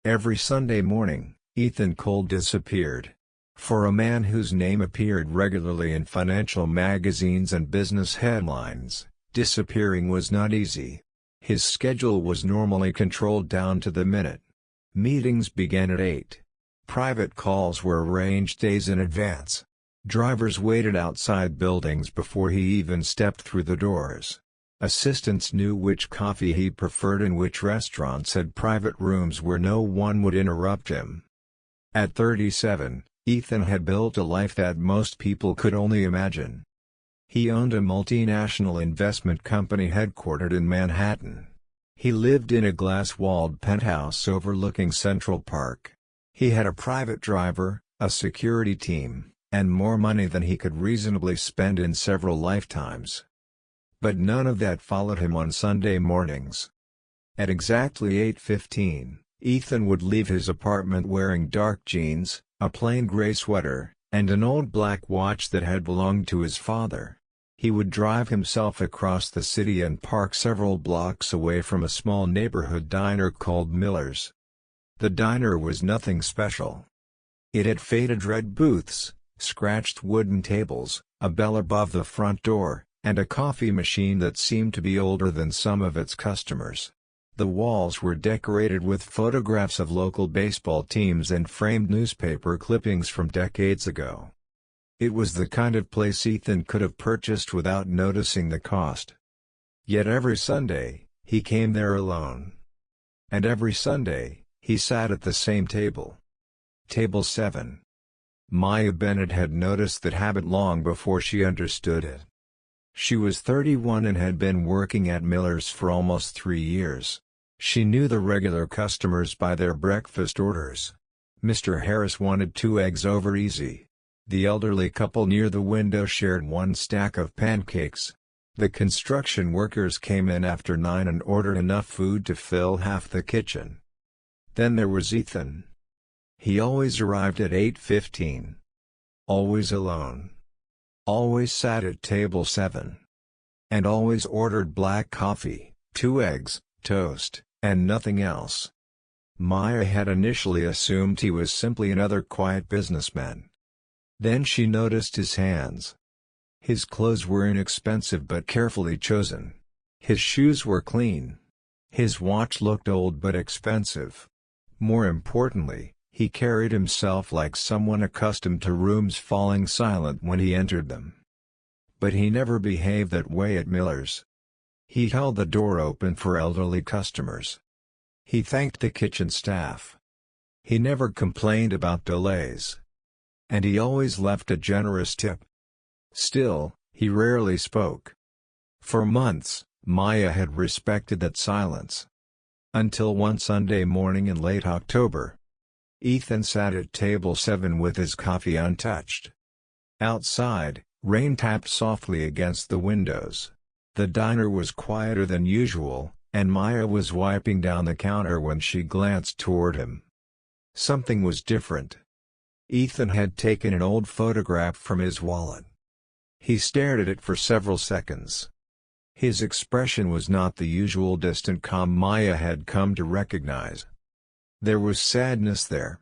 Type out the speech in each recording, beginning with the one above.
Every Sunday morning, Ethan Cole disappeared. For a man whose name appeared regularly in financial magazines and business headlines, disappearing was not easy. His schedule was normally controlled down to the minute. Meetings began at 8. Private calls were arranged days in advance. Drivers waited outside buildings before he even stepped through the doors. Assistants knew which coffee he preferred and which restaurants had private rooms where no one would interrupt him. At 37, Ethan had built a life that most people could only imagine. He owned a multinational investment company headquartered in Manhattan. He lived in a glass-walled penthouse overlooking Central Park. He had a private driver, a security team, and more money than he could reasonably spend in several lifetimes. But none of that followed him on Sunday mornings. At exactly 8:15, Ethan would leave his apartment wearing dark jeans, a plain gray sweater, and an old black watch that had belonged to his father. He would drive himself across the city and park several blocks away from a small neighborhood diner called Miller's. The diner was nothing special. It had faded red booths, scratched wooden tables, a bell above the front door, and a coffee machine that seemed to be older than some of its customers. The walls were decorated with photographs of local baseball teams and framed newspaper clippings from decades ago. It was the kind of place Ethan could have purchased without noticing the cost. Yet every Sunday, he came there alone. And every Sunday, he sat at the same table. Table 7. Maya Bennett had noticed that habit long before she understood it. She was 31 and had been working at Miller's for almost 3 years. She knew the regular customers by their breakfast orders. Mr. Harris wanted 2 eggs over easy. The elderly couple near the window shared 1 stack of pancakes. The construction workers came in after 9 and ordered enough food to fill half the kitchen. Then there was Ethan. He always arrived at 8:15. Always alone. Always sat at table 7. And always ordered black coffee, 2 eggs, toast, and nothing else. Maya had initially assumed he was simply another quiet businessman. Then she noticed his hands. His clothes were inexpensive but carefully chosen. His shoes were clean. His watch looked old but expensive. More importantly, he carried himself like someone accustomed to rooms falling silent when he entered them. But he never behaved that way at Miller's. He held the door open for elderly customers. He thanked the kitchen staff. He never complained about delays. And he always left a generous tip. Still, he rarely spoke. For months, Maya had respected that silence. Until one Sunday morning in late October. Ethan sat at table 7 with his coffee untouched. Outside, rain tapped softly against the windows. The diner was quieter than usual, and Maya was wiping down the counter when she glanced toward him. Something was different. Ethan had taken an old photograph from his wallet. He stared at it for several seconds. His expression was not the usual distant calm Maya had come to recognize. There was sadness there.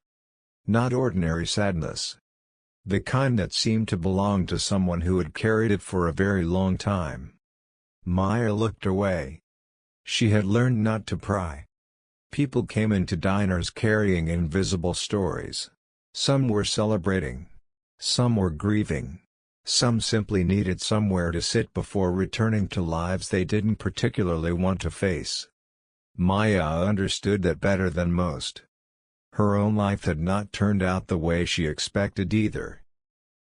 Not ordinary sadness. The kind that seemed to belong to someone who had carried it for a very long time. Maya looked away. She had learned not to pry. People came into diners carrying invisible stories. Some were celebrating. Some were grieving. Some simply needed somewhere to sit before returning to lives they didn't particularly want to face. Maya understood that better than most. Her own life had not turned out the way she expected either.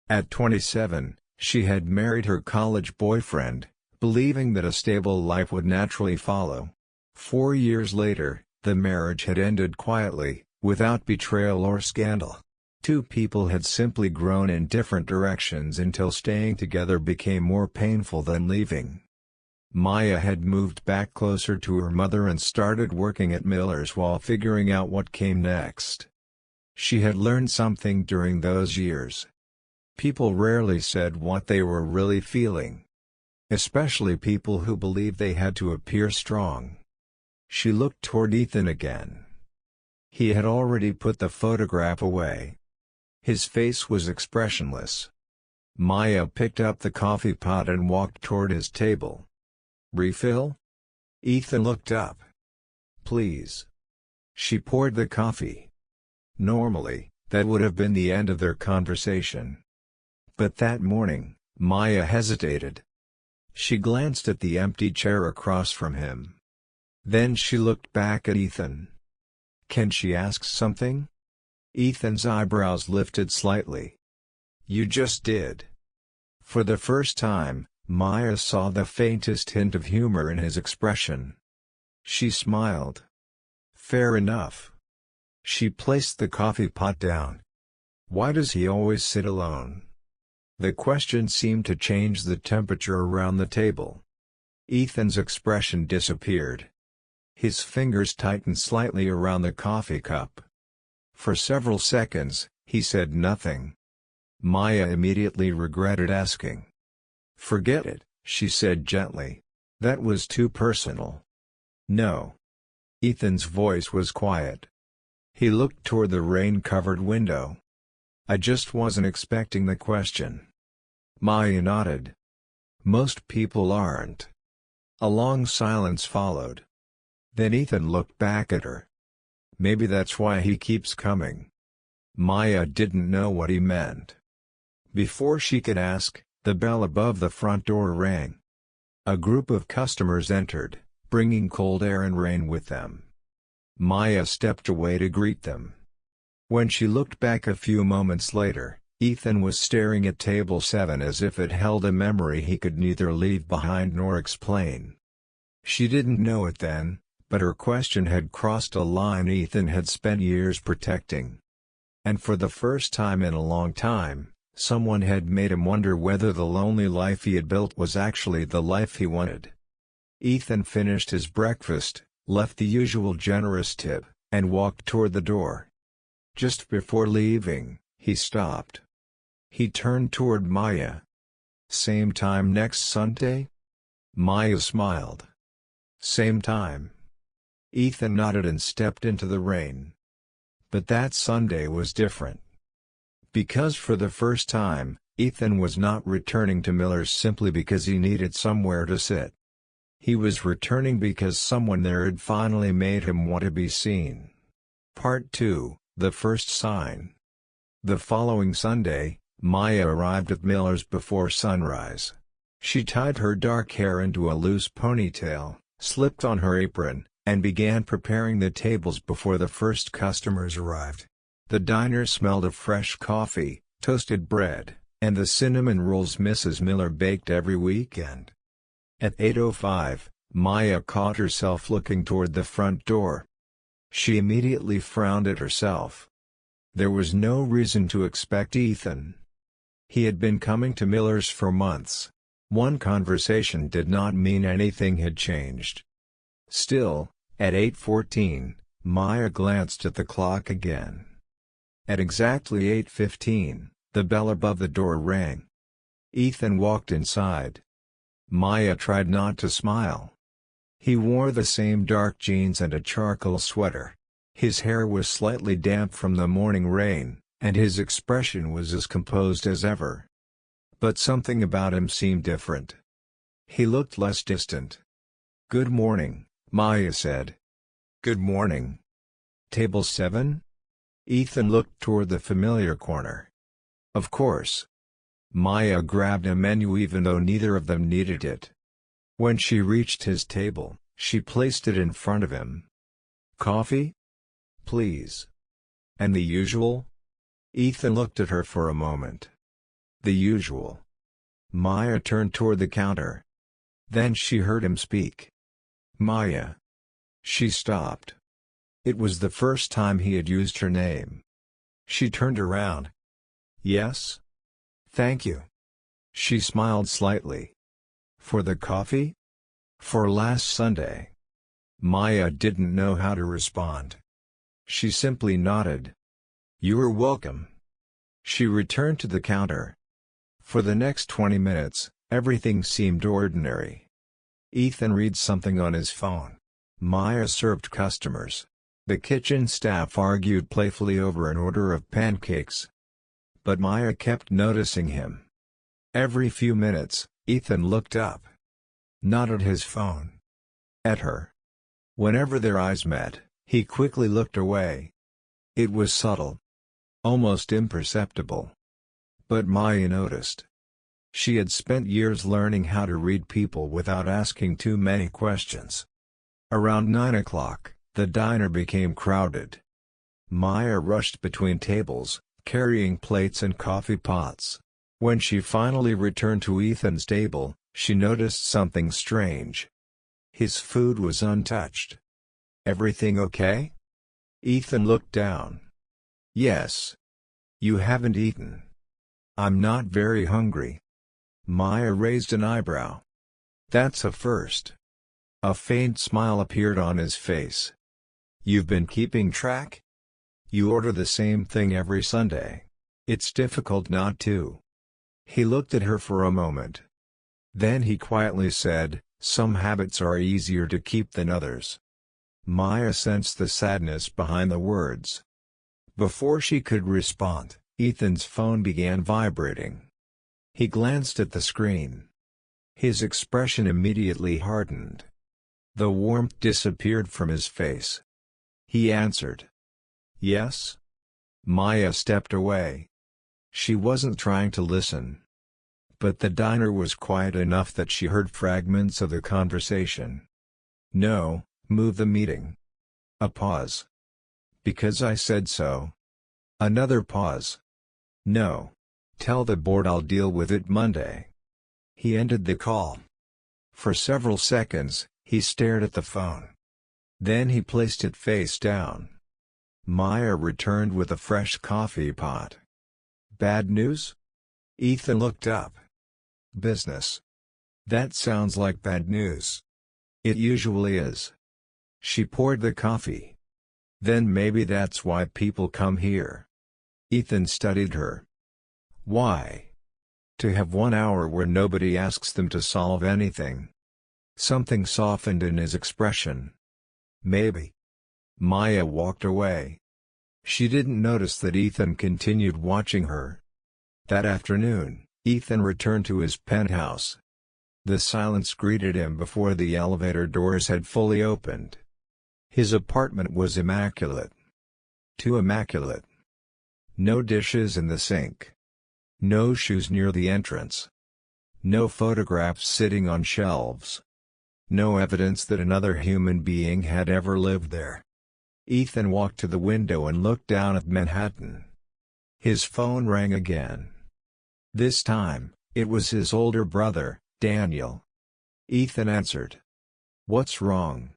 At 27, she had married her college boyfriend, believing that a stable life would naturally follow. 4 years later, the marriage had ended quietly, without betrayal or scandal. 2 people had simply grown in different directions until staying together became more painful than leaving. Maya had moved back closer to her mother and started working at Miller's while figuring out what came next. She had learned something during those years. People rarely said what they were really feeling. Especially people who believed they had to appear strong. She looked toward Ethan again. He had already put the photograph away. His face was expressionless. Maya picked up the coffee pot and walked toward his table. "Refill?" Ethan looked up. "Please." She poured the coffee. Normally, that would have been the end of their conversation. But that morning, Maya hesitated. She glanced at the empty chair across from him. Then she looked back at Ethan. Can she ask something? Ethan's eyebrows lifted slightly. "You just did." For the first time, Maya saw the faintest hint of humor in his expression. She smiled. "Fair enough." She placed the coffee pot down. "Why does he always sit alone?" The question seemed to change the temperature around the table. Ethan's expression disappeared. His fingers tightened slightly around the coffee cup. For several seconds, he said nothing. Maya immediately regretted asking. "Forget it," she said gently. "That was too personal." "No." Ethan's voice was quiet. He looked toward the rain-covered window. "I just wasn't expecting the question." Maya nodded. "Most people aren't." A long silence followed. Then Ethan looked back at her. "Maybe that's why he keeps coming." Maya didn't know what he meant. Before she could ask, the bell above the front door rang. A group of customers entered, bringing cold air and rain with them. Maya stepped away to greet them. When she looked back a few moments later, Ethan was staring at table 7 as if it held a memory he could neither leave behind nor explain. She didn't know it then, but her question had crossed a line Ethan had spent years protecting. And for the first time in a long time, someone had made him wonder whether the lonely life he had built was actually the life he wanted. Ethan finished his breakfast, left the usual generous tip, and walked toward the door. Just before leaving, he stopped. He turned toward Maya. "Same time next Sunday?" Maya smiled. "Same time." Ethan nodded and stepped into the rain. But that Sunday was different. Because for the first time, Ethan was not returning to Miller's simply because he needed somewhere to sit. He was returning because someone there had finally made him want to be seen. Part 2, The First Sign. The following Sunday, Maya arrived at Miller's before sunrise. She tied her dark hair into a loose ponytail, slipped on her apron, and began preparing the tables before the first customers arrived. The diner smelled of fresh coffee, toasted bread, and the cinnamon rolls Mrs. Miller baked every weekend. At 8:05, Maya caught herself looking toward the front door. She immediately frowned at herself. There was no reason to expect Ethan. He had been coming to Miller's for months. One conversation did not mean anything had changed. Still, at 8:14, Maya glanced at the clock again. At exactly 8:15, the bell above the door rang. Ethan walked inside. Maya tried not to smile. He wore the same dark jeans and a charcoal sweater. His hair was slightly damp from the morning rain, and his expression was as composed as ever. But something about him seemed different. He looked less distant. "Good morning," Maya said. "Good morning. Table 7? Ethan looked toward the familiar corner. "Of course." Maya grabbed a menu even though neither of them needed it. When she reached his table, she placed it in front of him. "Coffee? Please." "And the usual?" Ethan looked at her for a moment. "The usual." Maya turned toward the counter. Then she heard him speak. "Maya." She stopped. It was the first time he had used her name. She turned around. "Yes? Thank you." She smiled slightly. "For the coffee?" "For last Sunday." Maya didn't know how to respond. She simply nodded. "You're welcome." She returned to the counter. For the next 20 minutes, everything seemed ordinary. Ethan read something on his phone. Maya served customers. The kitchen staff argued playfully over an order of pancakes. But Maya kept noticing him. Every few minutes, Ethan looked up. Not at his phone. At her. Whenever their eyes met, he quickly looked away. It was subtle. Almost imperceptible. But Maya noticed. She had spent years learning how to read people without asking too many questions. Around 9 o'clock, the diner became crowded. Maya rushed between tables, carrying plates and coffee pots. When she finally returned to Ethan's table, she noticed something strange. His food was untouched. "Everything okay?" Ethan looked down. "Yes. You haven't eaten." "I'm not very hungry." Maya raised an eyebrow. "That's a first." A faint smile appeared on his face. "You've been keeping track? You order the same thing every Sunday. It's difficult not to." He looked at her for a moment. Then he quietly said, "Some habits are easier to keep than others." Maya sensed the sadness behind the words. Before she could respond, Ethan's phone began vibrating. He glanced at the screen. His expression immediately hardened. The warmth disappeared from his face. He answered. "Yes?" Maya stepped away. She wasn't trying to listen. But the diner was quiet enough that she heard fragments of the conversation. "No, move the meeting." A pause. "Because I said so." Another pause. "No. Tell the board I'll deal with it Monday." He ended the call. For several seconds, he stared at the phone. Then he placed it face down. Maya returned with a fresh coffee pot. "Bad news?" Ethan looked up. "Business. That sounds like bad news." "It usually is." She poured the coffee. "Then maybe that's why people come here." Ethan studied her. "Why?" "To have 1 hour where nobody asks them to solve anything." Something softened in his expression. "Maybe." Maya walked away. She didn't notice that Ethan continued watching her. That afternoon, Ethan returned to his penthouse. The silence greeted him before the elevator doors had fully opened. His apartment was immaculate. Too immaculate. No dishes in the sink. No shoes near the entrance. No photographs sitting on shelves. No evidence that another human being had ever lived there. Ethan walked to the window and looked down at Manhattan. His phone rang again. This time, it was his older brother, Daniel. Ethan answered. "What's wrong?"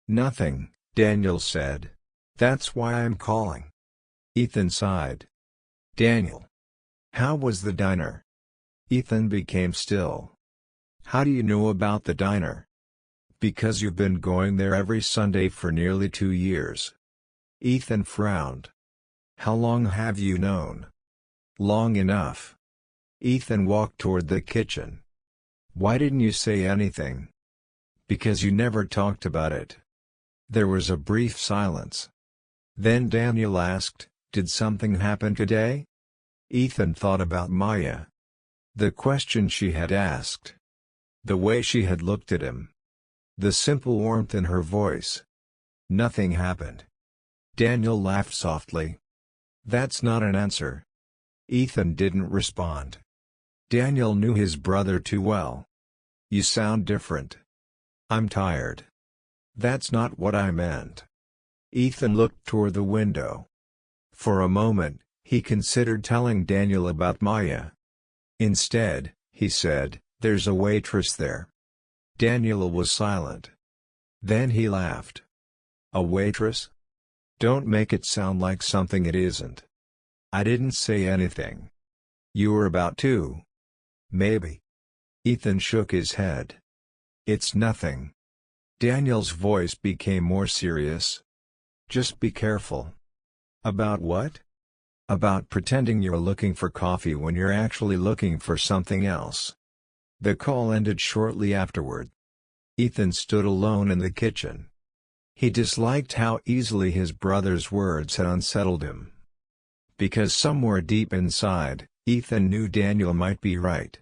"Nothing," Daniel said. "That's why I'm calling." Ethan sighed. "Daniel. How was the diner?" Ethan became still. "How do you know about the diner?" "Because you've been going there every Sunday for nearly 2 years." Ethan frowned. "How long have you known?" "Long enough." Ethan walked toward the kitchen. "Why didn't you say anything?" "Because you never talked about it." There was a brief silence. Then Daniel asked, "Did something happen today?" Ethan thought about Maya. The question she had asked. The way she had looked at him. The simple warmth in her voice. "Nothing happened." Daniel laughed softly. "That's not an answer." Ethan didn't respond. Daniel knew his brother too well. "You sound different." "I'm tired." "That's not what I meant." Ethan looked toward the window. For a moment, he considered telling Daniel about Maya. Instead, he said, "There's a waitress there." Daniel was silent. Then he laughed. "A waitress? Don't make it sound like something it isn't." "I didn't say anything." "You were about to." "Maybe." Ethan shook his head. "It's nothing." Daniel's voice became more serious. "Just be careful." "About what?" "About pretending you're looking for coffee when you're actually looking for something else." The call ended shortly afterward. Ethan stood alone in the kitchen. He disliked how easily his brother's words had unsettled him. Because somewhere deep inside, Ethan knew Daniel might be right.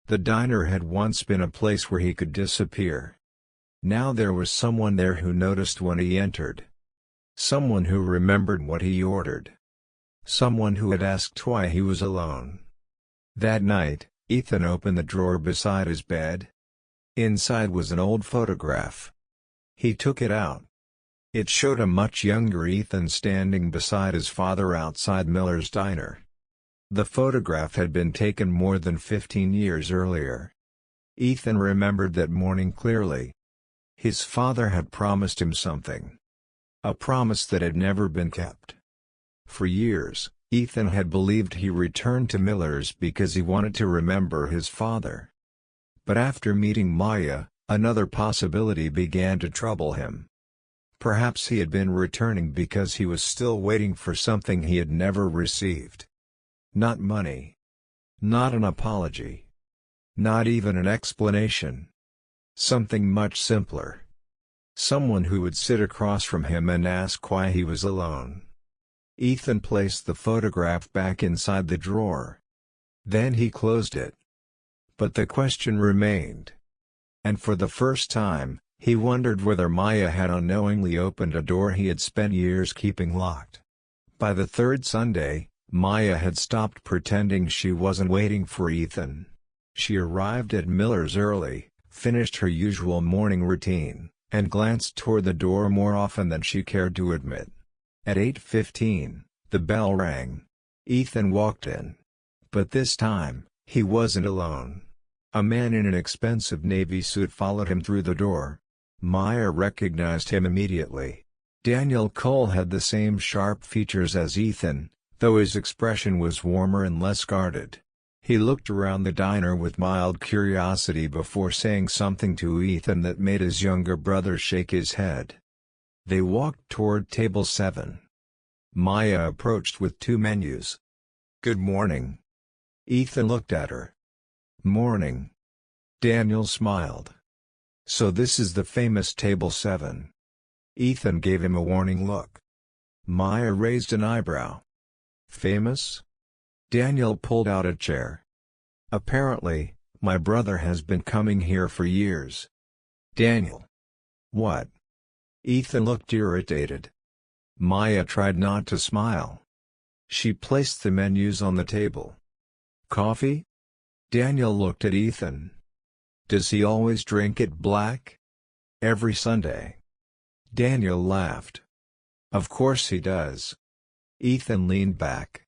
The diner had once been a place where he could disappear. Now there was someone there who noticed when he entered. Someone who remembered what he ordered. Someone who had asked why he was alone. That night, Ethan opened the drawer beside his bed. Inside was an old photograph. He took it out. It showed a much younger Ethan standing beside his father outside Miller's diner. The photograph had been taken more than 15 years earlier. Ethan remembered that morning clearly. His father had promised him something. A promise that had never been kept. For years, Ethan had believed he returned to Miller's because he wanted to remember his father. But after meeting Maya, another possibility began to trouble him. Perhaps he had been returning because he was still waiting for something he had never received. Not money. Not an apology. Not even an explanation. Something much simpler. Someone who would sit across from him and ask why he was alone. Ethan placed the photograph back inside the drawer. Then he closed it. But the question remained. And for the first time, he wondered whether Maya had unknowingly opened a door he had spent years keeping locked. By the third Sunday, Maya had stopped pretending she wasn't waiting for Ethan. She arrived at Miller's early, finished her usual morning routine, and glanced toward the door more often than she cared to admit. At 8:15, the bell rang. Ethan walked in. But this time, he wasn't alone. A man in an expensive navy suit followed him through the door. Maya recognized him immediately. Daniel Cole had the same sharp features as Ethan, though his expression was warmer and less guarded. He looked around the diner with mild curiosity before saying something to Ethan that made his younger brother shake his head. They walked toward table 7. Maya approached with 2 menus. "Good morning." Ethan looked at her. "Morning." Daniel smiled. "So this is the famous table 7. Ethan gave him a warning look. Maya raised an eyebrow. "Famous?" Daniel pulled out a chair. "Apparently, my brother has been coming here for years." "Daniel." "What?" Ethan looked irritated. Maya tried not to smile. She placed the menus on the table. "Coffee?" Daniel looked at Ethan. "Does he always drink it black?" "Every Sunday." Daniel laughed. "Of course he does." Ethan leaned back.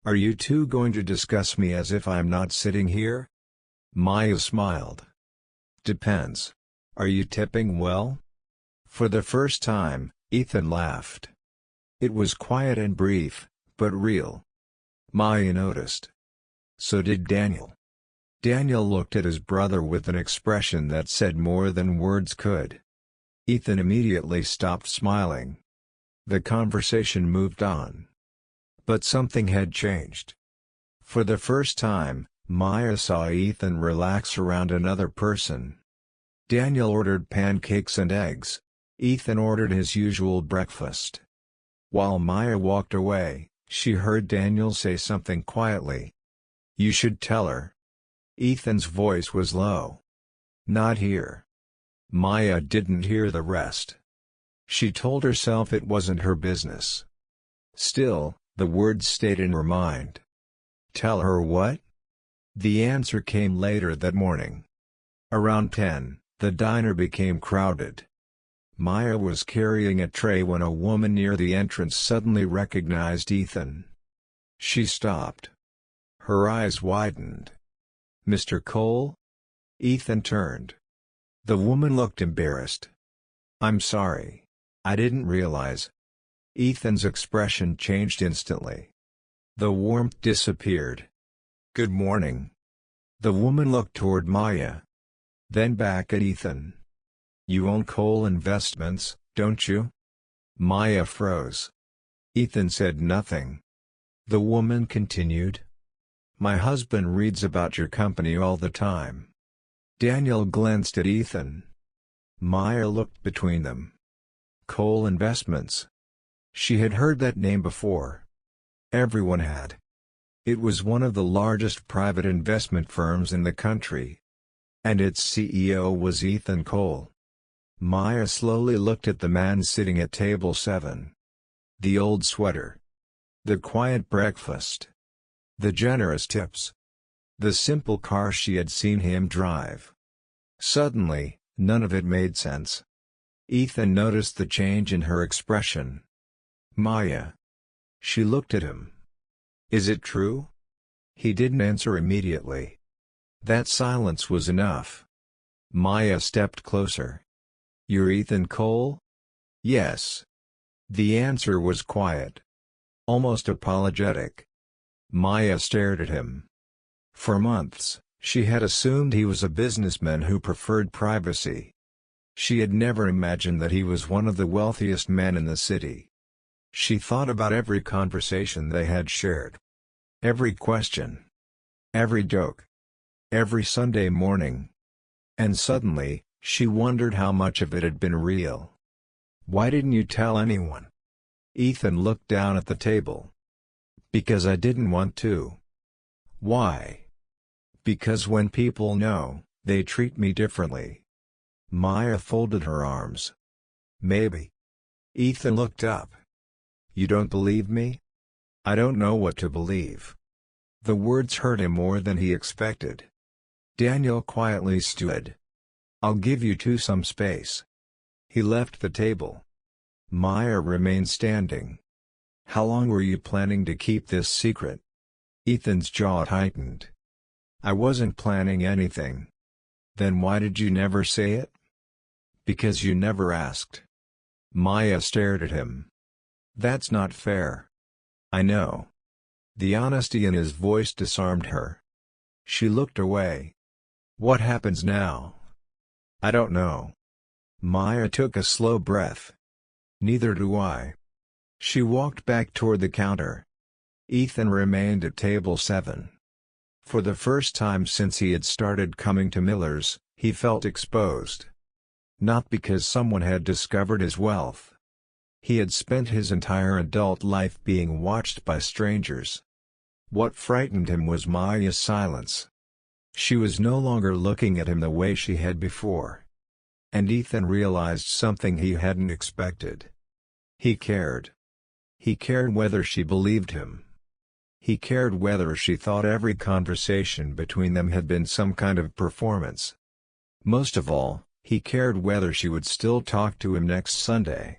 "Are you two going to discuss me as if I'm not sitting here?" Maya smiled. "Depends. Are you tipping well?" For the first time, Ethan laughed. It was quiet and brief, but real. Maya noticed. So did Daniel. Daniel looked at his brother with an expression that said more than words could. Ethan immediately stopped smiling. The conversation moved on. But something had changed. For the first time, Maya saw Ethan relax around another person. Daniel ordered pancakes and eggs. Ethan ordered his usual breakfast. While Maya walked away, she heard Daniel say something quietly. "You should tell her." Ethan's voice was low. "Not here." Maya didn't hear the rest. She told herself it wasn't her business. Still, the words stayed in her mind. "Tell her what?" The answer came later that morning. Around 10, the diner became crowded. Maya was carrying a tray when a woman near the entrance suddenly recognized Ethan. She stopped. Her eyes widened. "Mr. Cole?" Ethan turned. The woman looked embarrassed. "I'm sorry. I didn't realize." Ethan's expression changed instantly. The warmth disappeared. "Good morning." The woman looked toward Maya. Then back at Ethan. "You own Cole Investments, don't you?" Maya froze. Ethan said nothing. The woman continued. "My husband reads about your company all the time." Daniel glanced at Ethan. Maya looked between them. Cole Investments. She had heard that name before. Everyone had. It was one of the largest private investment firms in the country. And its CEO was Ethan Cole. Maya slowly looked at the man sitting at table 7. The old sweater. The quiet breakfast. The generous tips. The simple car she had seen him drive. Suddenly, none of it made sense. Ethan noticed the change in her expression. Maya. She looked at him. Is it true? He didn't answer immediately. That silence was enough. Maya stepped closer. You're Ethan Cole? Yes. The answer was quiet. Almost apologetic. Maya stared at him. For months, she had assumed he was a businessman who preferred privacy. She had never imagined that he was one of the wealthiest men in the city. She thought about every conversation they had shared. Every question. Every joke. Every Sunday morning. And suddenly, she wondered how much of it had been real. Why didn't you tell anyone? Ethan looked down at the table. Because I didn't want to. Why? Because when people know, they treat me differently. Maya folded her arms. Maybe. Ethan looked up. You don't believe me? I don't know what to believe. The words hurt him more than he expected. Daniel quietly stood. I'll give you two some space. He left the table. Maya remained standing. How long were you planning to keep this secret? Ethan's jaw tightened. I wasn't planning anything. Then why did you never say it? Because you never asked. Maya stared at him. That's not fair. I know. The honesty in his voice disarmed her. She looked away. What happens now? I don't know. Maya took a slow breath. Neither do I. She walked back toward the counter. Ethan remained at table 7. For the first time since he had started coming to Miller's, he felt exposed. Not because someone had discovered his wealth. He had spent his entire adult life being watched by strangers. What frightened him was Maya's silence. She was no longer looking at him the way she had before. And Ethan realized something he hadn't expected. He cared. He cared whether she believed him. He cared whether she thought every conversation between them had been some kind of performance. Most of all, he cared whether she would still talk to him next Sunday.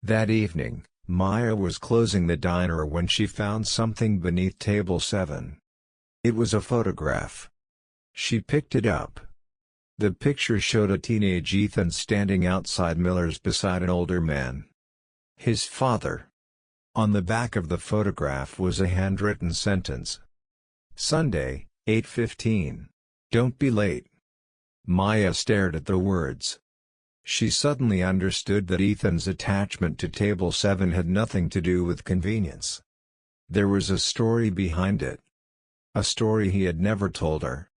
That evening, Maya was closing the diner when she found something beneath table 7. It was a photograph. She picked it up. The picture showed a teenage Ethan standing outside Miller's beside an older man. His father. On the back of the photograph was a handwritten sentence. Sunday, 8:15. Don't be late. Maya stared at the words. She suddenly understood that Ethan's attachment to table 7 had nothing to do with convenience. There was a story behind it. A story he had never told her.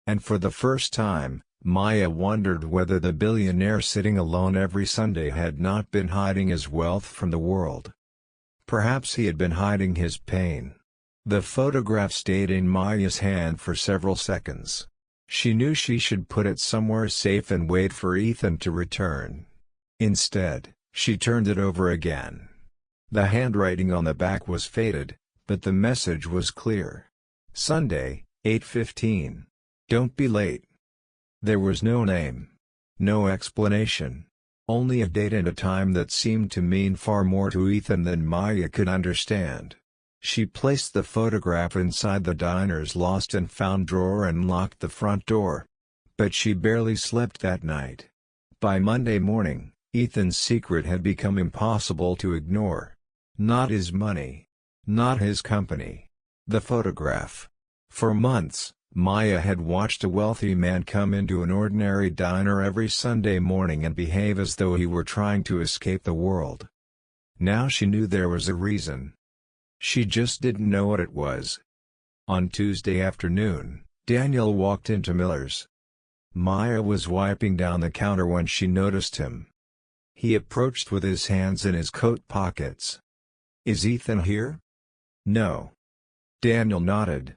And for the first time, Maya wondered whether the billionaire sitting alone every Sunday had not been hiding his wealth from the world. Perhaps he had been hiding his pain. The photograph stayed in Maya's hand for several seconds. She knew she should put it somewhere safe and wait for Ethan to return. Instead, she turned it over again. The handwriting on the back was faded, but the message was clear. Sunday, 8:15. Don't be late. There was no name. No explanation. Only a date and a time that seemed to mean far more to Ethan than Maya could understand. She placed the photograph inside the diner's lost and found drawer and locked the front door. But she barely slept that night. By Monday morning, Ethan's secret had become impossible to ignore. Not his money. Not his company. The photograph. For months, Maya had watched a wealthy man come into an ordinary diner every Sunday morning and behave as though he were trying to escape the world. Now she knew there was a reason. She just didn't know what it was. On Tuesday afternoon, Daniel walked into Miller's. Maya was wiping down the counter when she noticed him. He approached with his hands in his coat pockets. "Is Ethan here?" "No." Daniel nodded.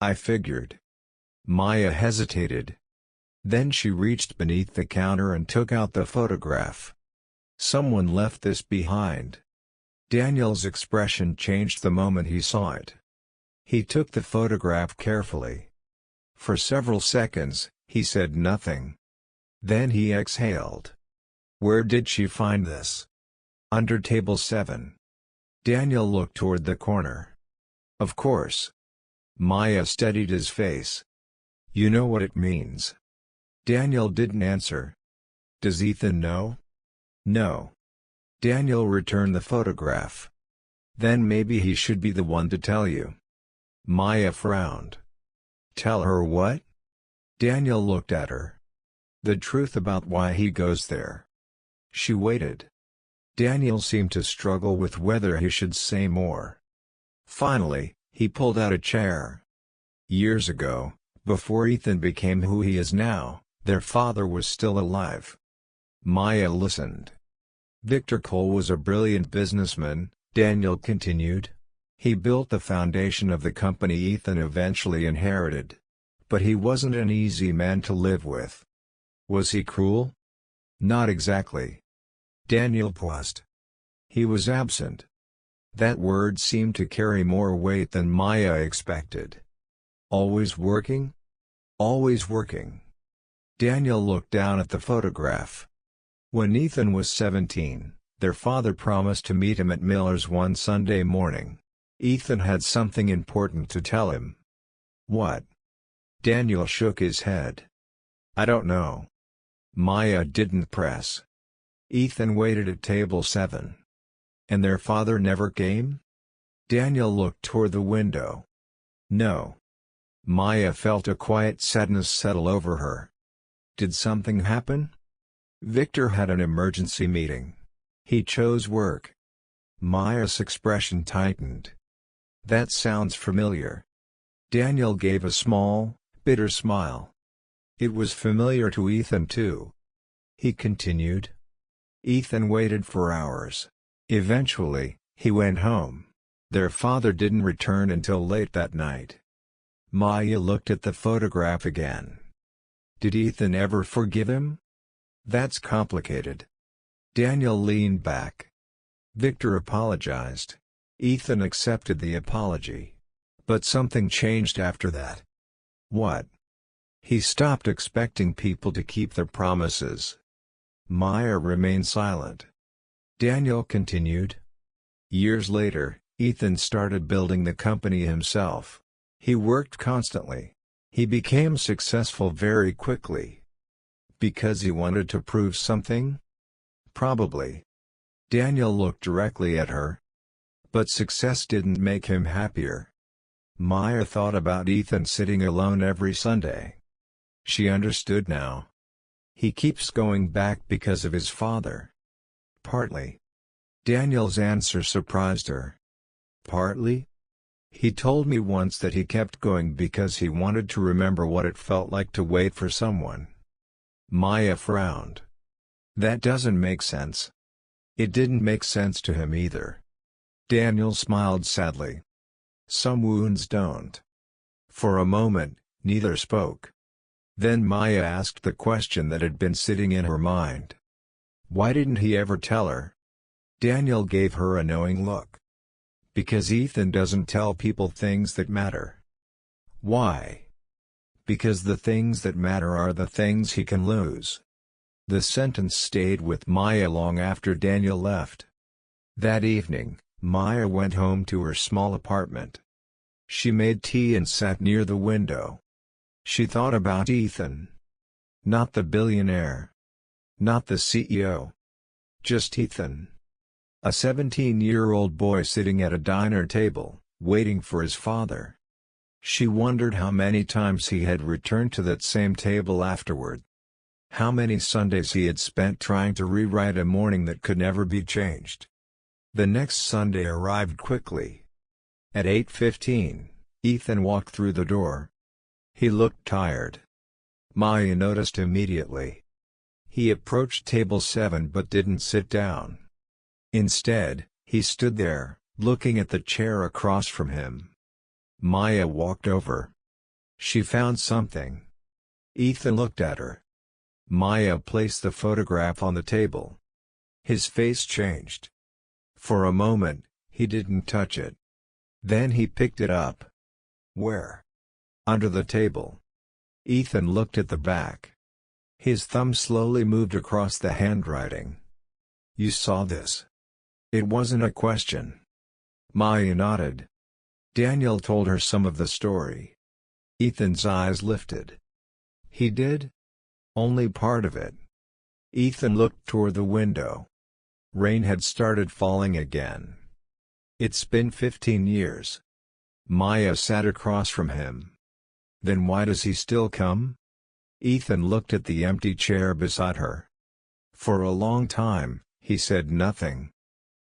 "I figured." Maya hesitated. Then she reached beneath the counter and took out the photograph. "Someone left this behind." Daniel's expression changed the moment he saw it. He took the photograph carefully. For several seconds, he said nothing. Then he exhaled. "Where did she find this?" "Under table 7. Daniel looked toward the corner. "Of course." Maya steadied his face. "You know what it means." Daniel didn't answer. "Does Ethan know?" "No." Daniel returned the photograph. "Then maybe he should be the one to tell you." Maya frowned. "Tell her what?" Daniel looked at her. "The truth about why he goes there." She waited. Daniel seemed to struggle with whether he should say more. Finally, he pulled out a chair. Years ago, before Ethan became who he is now, their father was still alive. Maya listened. "Victor Cole was a brilliant businessman," Daniel continued. "He built the foundation of the company Ethan eventually inherited. But he wasn't an easy man to live with." "Was he cruel?" "Not exactly." Daniel paused. "He was absent." That word seemed to carry more weight than Maya expected. "Always working?" "Always working." Daniel looked down at the photograph. When Ethan was 17, their father promised to meet him at Miller's one Sunday morning. Ethan had something important to tell him. "What?" Daniel shook his head. "I don't know." Maya didn't press. Ethan waited at table 7. "And their father never came?" Daniel looked toward the window. "No." Maya felt a quiet sadness settle over her. "Did something happen?" "Victor had an emergency meeting. He chose work." Maya's expression tightened. "That sounds familiar." Daniel gave a small, bitter smile. It was familiar to Ethan too. He continued. "Ethan waited for hours. Eventually, he went home. Their father didn't return until late that night." Maya looked at the photograph again. "Did Ethan ever forgive him?" "That's complicated." Daniel leaned back. "Victor apologized. Ethan accepted the apology. But something changed after that." "What?" "He stopped expecting people to keep their promises." Maya remained silent. Daniel continued. "Years later, Ethan started building the company himself. He worked constantly. He became successful very quickly." "Because he wanted to prove something?" "Probably." Daniel looked directly at her. "But success didn't make him happier." Maya thought about Ethan sitting alone every Sunday. She understood now. "He keeps going back because of his father." "Partly." Daniel's answer surprised her. "Partly?" "He told me once that he kept going because he wanted to remember what it felt like to wait for someone." Maya frowned. "That doesn't make sense." It didn't make sense to him either. Daniel smiled sadly. "Some wounds don't." For a moment, neither spoke. Then Maya asked the question that had been sitting in her mind. "Why didn't he ever tell her?" Daniel gave her a knowing look. "Because Ethan doesn't tell people things that matter." "Why?" "Because the things that matter are the things he can lose." The sentence stayed with Maya long after Daniel left. That evening, Maya went home to her small apartment. She made tea and sat near the window. She thought about Ethan. Not the billionaire. Not the CEO. Just Ethan. A 17-year-old boy sitting at a diner table, waiting for his father. She wondered how many times he had returned to that same table afterward. How many Sundays he had spent trying to rewrite a morning that could never be changed. The next Sunday arrived quickly. At 8:15, Ethan walked through the door. He looked tired. Maya noticed immediately. He approached table 7 but didn't sit down. Instead, he stood there, looking at the chair across from him. Maya walked over. She found something. Ethan looked at her. Maya placed the photograph on the table. His face changed. For a moment, he didn't touch it. Then he picked it up. Where? Under the table. Ethan looked at the back. His thumb slowly moved across the handwriting. You saw this? It wasn't a question. Maya nodded. Daniel told her some of the story. Ethan's eyes lifted. He did? Only part of it. Ethan looked toward the window. Rain had started falling again. It's been 15 years. Maya sat across from him. Then why does he still come? Ethan looked at the empty chair beside her. For a long time, he said nothing.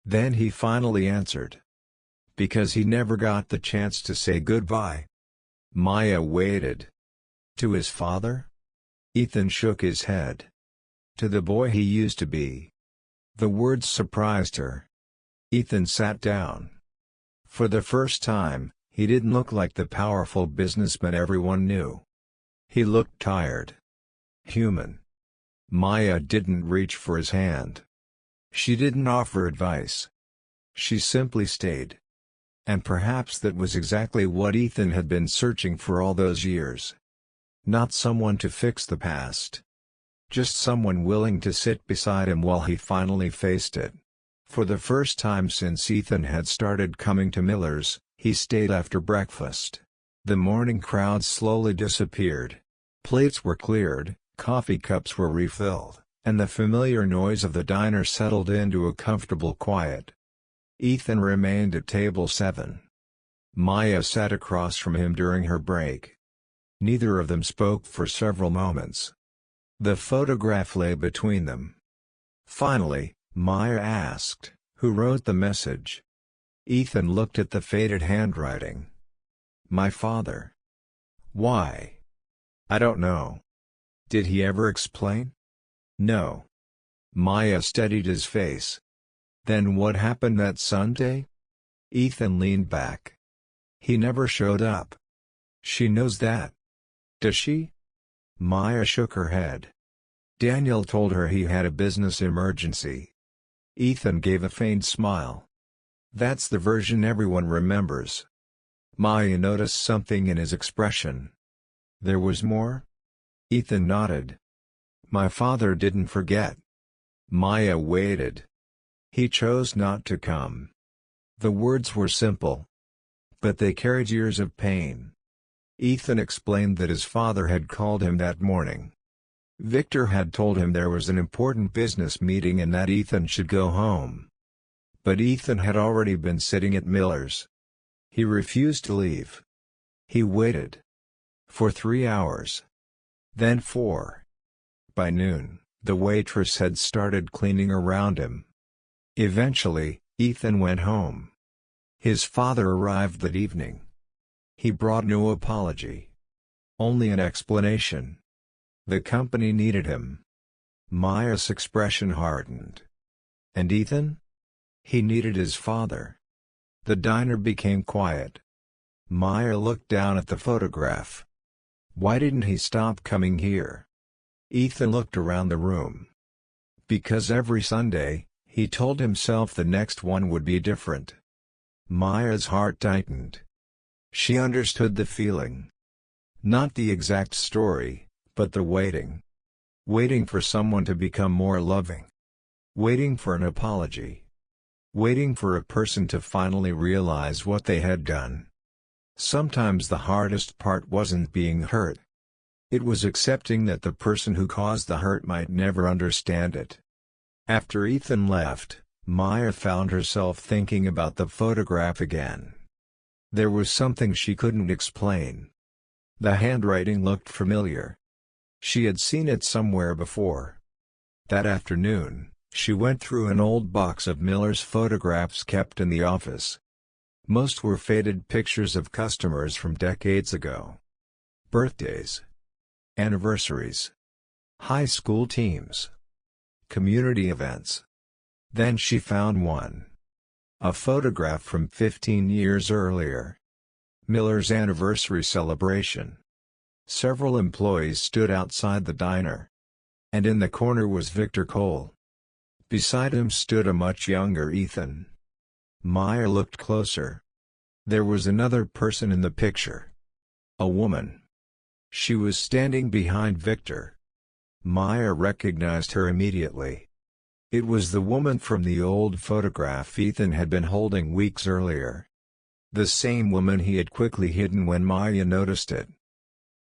Then he finally answered. Because he never got the chance to say goodbye. Maya waited. To his father? Ethan shook his head. To the boy he used to be. The words surprised her. Ethan sat down. For the first time, he didn't look like the powerful businessman everyone knew. He looked tired. Human. Maya didn't reach for his hand. She didn't offer advice. She simply stayed. And perhaps that was exactly what Ethan had been searching for all those years. Not someone to fix the past. Just someone willing to sit beside him while he finally faced it. For the first time since Ethan had started coming to Miller's, he stayed after breakfast. The morning crowd slowly disappeared. Plates were cleared, coffee cups were refilled, and the familiar noise of the diner settled into a comfortable quiet. Ethan remained at table 7. Maya sat across from him during her break. Neither of them spoke for several moments. The photograph lay between them. Finally, Maya asked, "Who wrote the message?" Ethan looked at the faded handwriting. "My father." "Why?" "I don't know." "Did he ever explain?" "No." Maya steadied his face. "Then what happened that Sunday?" Ethan leaned back. "He never showed up." "She knows that." "Does she?" Maya shook her head. "Daniel told her he had a business emergency." Ethan gave a faint smile. "That's the version everyone remembers." Maya noticed something in his expression. "There was more?" Ethan nodded. "My father didn't forget." Maya waited. "He chose not to come." The words were simple. But they carried years of pain. Ethan explained that his father had called him that morning. Victor had told him there was an important business meeting and that Ethan should go home. But Ethan had already been sitting at Miller's. He refused to leave. He waited. For 3 hours. Then 4. By noon, the waitress had started cleaning around him. Eventually, Ethan went home. His father arrived that evening. He brought no apology. Only an explanation. The company needed him. Maya's expression hardened. And Ethan? He needed his father. The diner became quiet. Maya looked down at the photograph. Why didn't he stop coming here? Ethan looked around the room. Because every Sunday, he told himself the next one would be different. Maya's heart tightened. She understood the feeling. Not the exact story, but the waiting. Waiting for someone to become more loving. Waiting for an apology. Waiting for a person to finally realize what they had done. Sometimes the hardest part wasn't being hurt. It was accepting that the person who caused the hurt might never understand it. After Ethan left, Maya found herself thinking about the photograph again. There was something she couldn't explain. The handwriting looked familiar. She had seen it somewhere before. That afternoon, she went through an old box of Miller's photographs kept in the office. Most were faded pictures of customers from decades ago. Birthdays. Anniversaries. high school teams, community events. Then she found one. A photograph from 15 years earlier. Miller's anniversary celebration. Several employees stood outside the diner. And in the corner was Victor Cole. Beside him stood a much younger Ethan. Maya looked closer. There was another person in the picture. A woman. She was standing behind Victor. Maya recognized her immediately. It was the woman from the old photograph Ethan had been holding weeks earlier. The same woman he had quickly hidden when Maya noticed it.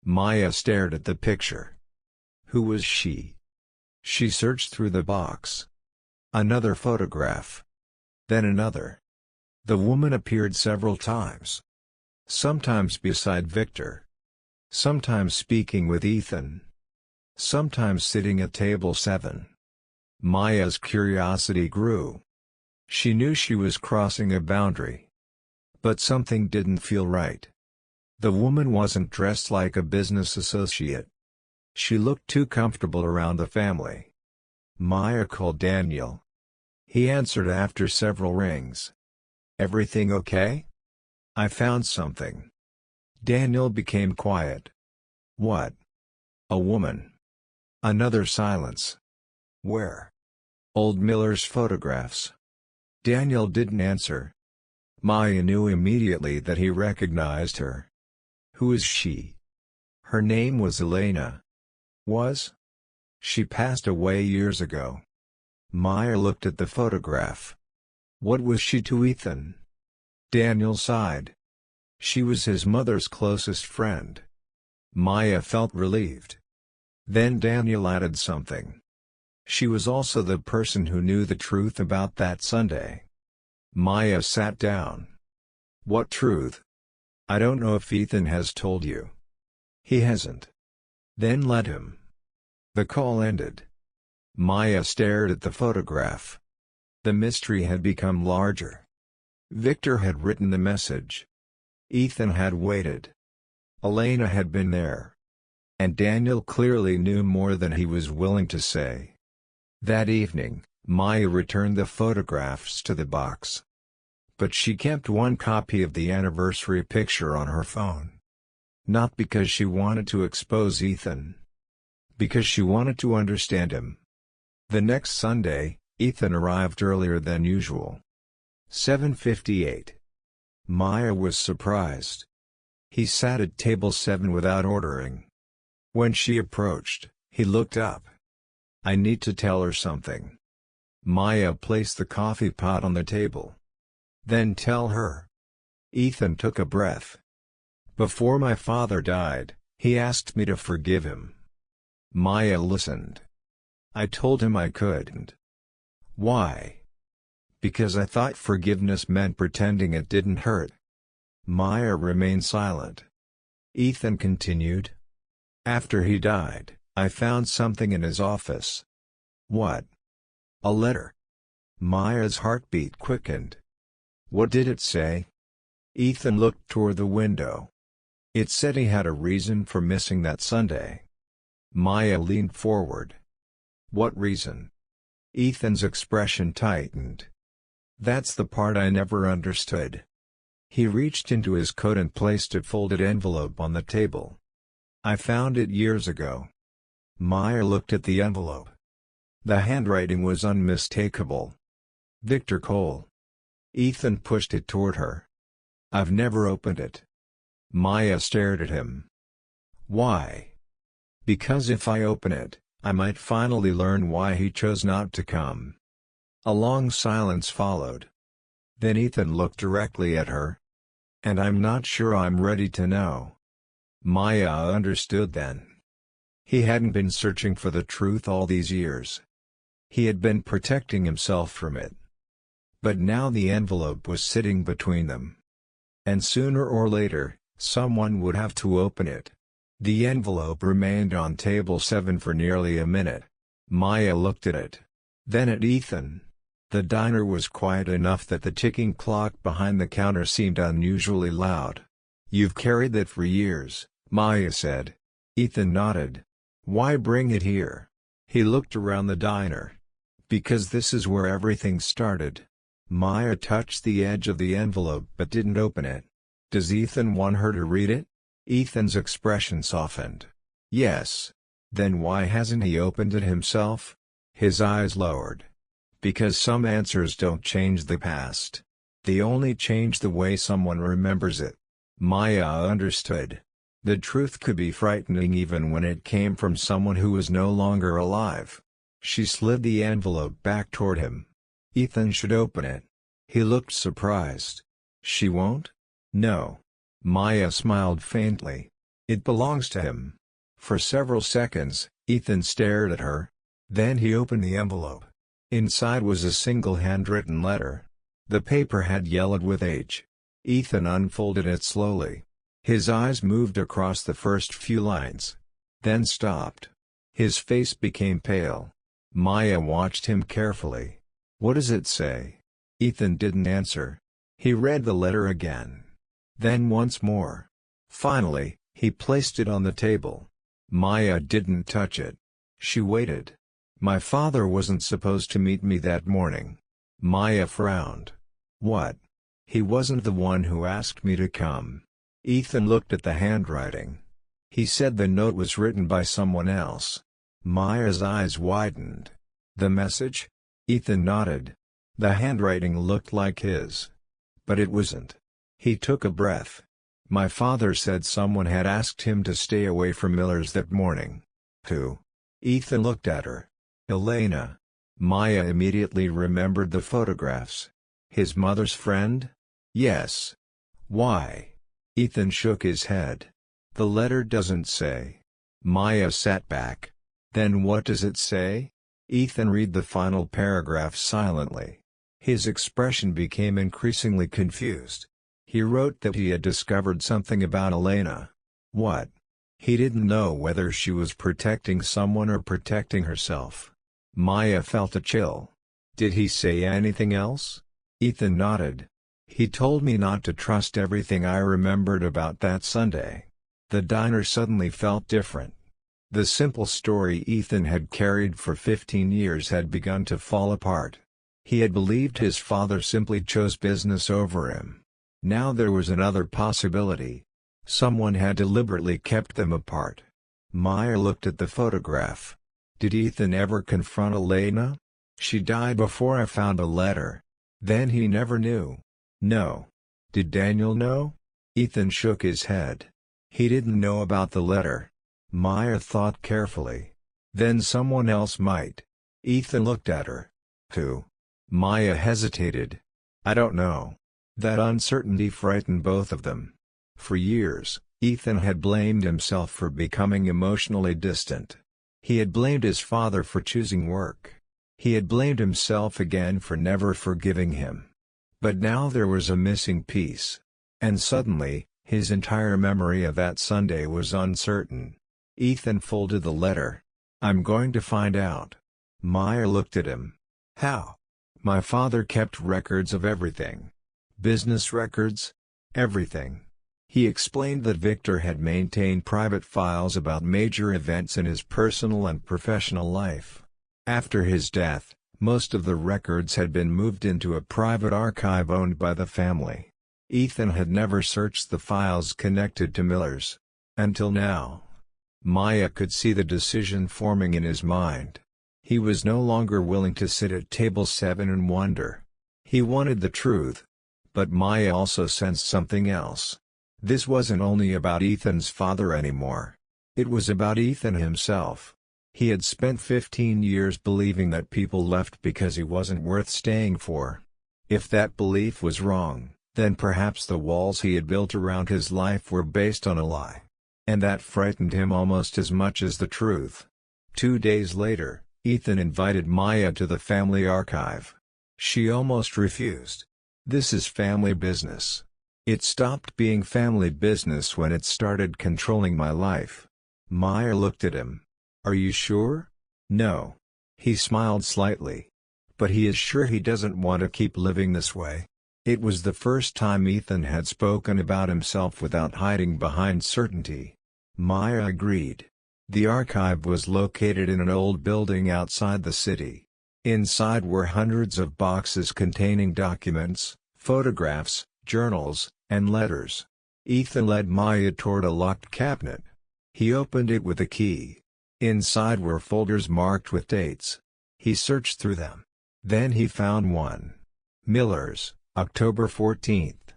Maya stared at the picture. Who was she? She searched through the box. Another photograph. Then another. The woman appeared several times. Sometimes beside Victor. Sometimes speaking with Ethan. Sometimes sitting at table 7. Maya's curiosity grew. She knew she was crossing a boundary. But something didn't feel right. The woman wasn't dressed like a business associate. She looked too comfortable around the family. Maya called Daniel. He answered after several rings. "Everything okay?" "I found something." Daniel became quiet. "What?" "A woman." Another silence. "Where?" "Old Miller's photographs." Daniel didn't answer. Maya knew immediately that he recognized her. Who is she? Her name was Elena. Was? She passed away years ago. Maya looked at the photograph. What was she to Ethan? Daniel sighed. She was his mother's closest friend. Maya felt relieved. Then Daniel added something. She was also the person who knew the truth about that Sunday. Maya sat down. What truth? I don't know if Ethan has told you. He hasn't. Then let him. The call ended. Maya stared at the photograph. The mystery had become larger. Victor had written the message. Ethan had waited. Elena had been there. And Daniel clearly knew more than he was willing to say. That evening, Maya returned the photographs to the box. But she kept one copy of the anniversary picture on her phone. Not because she wanted to expose Ethan. Because she wanted to understand him. The next Sunday, Ethan arrived earlier than usual. 7:58. Maya was surprised. He sat at table 7 without ordering. When she approached, he looked up. I need to tell her something. Maya placed the coffee pot on the table. Then tell her. Ethan took a breath. Before my father died, he asked me to forgive him. Maya listened. I told him I couldn't. Why? Because I thought forgiveness meant pretending it didn't hurt. Maya remained silent. Ethan continued. After he died, I found something in his office. What? A letter. Maya's heartbeat quickened. What did it say? Ethan looked toward the window. It said he had a reason for missing that Sunday. Maya leaned forward. What reason? Ethan's expression tightened. That's the part I never understood. He reached into his coat and placed a folded envelope on the table. I found it years ago. Maya looked at the envelope. The handwriting was unmistakable. Victor Cole. Ethan pushed it toward her. I've never opened it. Maya stared at him. Why? Because if I open it, I might finally learn why he chose not to come. A long silence followed. Then Ethan looked directly at her. And I'm not sure I'm ready to know. Maya understood then. He hadn't been searching for the truth all these years. He had been protecting himself from it. But now the envelope was sitting between them. And sooner or later, someone would have to open it. The envelope remained on table 7 for nearly a minute. Maya looked at it. Then at Ethan. The diner was quiet enough that the ticking clock behind the counter seemed unusually loud. You've carried that for years, Maya said. Ethan nodded. Why bring it here? He looked around the diner. Because this is where everything started. Maya touched the edge of the envelope but didn't open it. Does Ethan want her to read it? Ethan's expression softened. Yes. Then why hasn't he opened it himself? His eyes lowered. Because some answers don't change the past. They only change the way someone remembers it. Maya understood. The truth could be frightening even when it came from someone who was no longer alive. She slid the envelope back toward him. Ethan should open it. He looked surprised. She won't? No. Maya smiled faintly. It belongs to him. For several seconds, Ethan stared at her. Then he opened the envelope. Inside was a single handwritten letter. The paper had yellowed with age. Ethan unfolded it slowly. His eyes moved across the first few lines. Then stopped. His face became pale. Maya watched him carefully. What does it say? Ethan didn't answer. He read the letter again. Then once more. Finally, he placed it on the table. Maya didn't touch it. She waited. My father wasn't supposed to meet me that morning. Maya frowned. What? He wasn't the one who asked me to come. Ethan looked at the handwriting. He said the note was written by someone else. Maya's eyes widened. The message? Ethan nodded. The handwriting looked like his. But it wasn't. He took a breath. My father said someone had asked him to stay away from Miller's that morning. Who? Ethan looked at her. Elena. Maya immediately remembered the photographs. His mother's friend? Yes. Why? Ethan shook his head. The letter doesn't say. Maya sat back. Then what does it say? Ethan read the final paragraph silently. His expression became increasingly confused. He wrote that he had discovered something about Elena. What? He didn't know whether she was protecting someone or protecting herself. Maya felt a chill. Did he say anything else? Ethan nodded. He told me not to trust everything I remembered about that Sunday. The diner suddenly felt different. The simple story Ethan had carried for 15 years had begun to fall apart. He had believed his father simply chose business over him. Now there was another possibility. Someone had deliberately kept them apart. Maya looked at the photograph. Did Ethan ever confront Elena? She died before I found a letter. Then he never knew. No. Did Daniel know? Ethan shook his head. He didn't know about the letter. Maya thought carefully. Then someone else might. Ethan looked at her. Who? Maya hesitated. I don't know. That uncertainty frightened both of them. For years, Ethan had blamed himself for becoming emotionally distant. He had blamed his father for choosing work. He had blamed himself again for never forgiving him. But now there was a missing piece. And suddenly, his entire memory of that Sunday was uncertain. Ethan folded the letter. I'm going to find out. Maya looked at him. How? My father kept records of everything. Business records? Everything. He explained that Victor had maintained private files about major events in his personal and professional life. After his death, most of the records had been moved into a private archive owned by the family. Ethan had never searched the files connected to Miller's. Until now. Maya could see the decision forming in his mind. He was no longer willing to sit at table 7 and wonder. He wanted the truth. But Maya also sensed something else. This wasn't only about Ethan's father anymore. It was about Ethan himself. He had spent 15 years believing that people left because he wasn't worth staying for. If that belief was wrong, then perhaps the walls he had built around his life were based on a lie. And that frightened him almost as much as the truth. 2 days later, Ethan invited Maya to the family archive. She almost refused. This is family business. It stopped being family business when it started controlling my life. Maya looked at him. Are you sure? No. He smiled slightly. But he is sure he doesn't want to keep living this way. It was the first time Ethan had spoken about himself without hiding behind certainty. Maya agreed. The archive was located in an old building outside the city. Inside were hundreds of boxes containing documents, photographs, journals, and letters. Ethan led Maya toward a locked cabinet. He opened it with a key. Inside were folders marked with dates. He searched through them. Then he found one. Miller's, October 14th.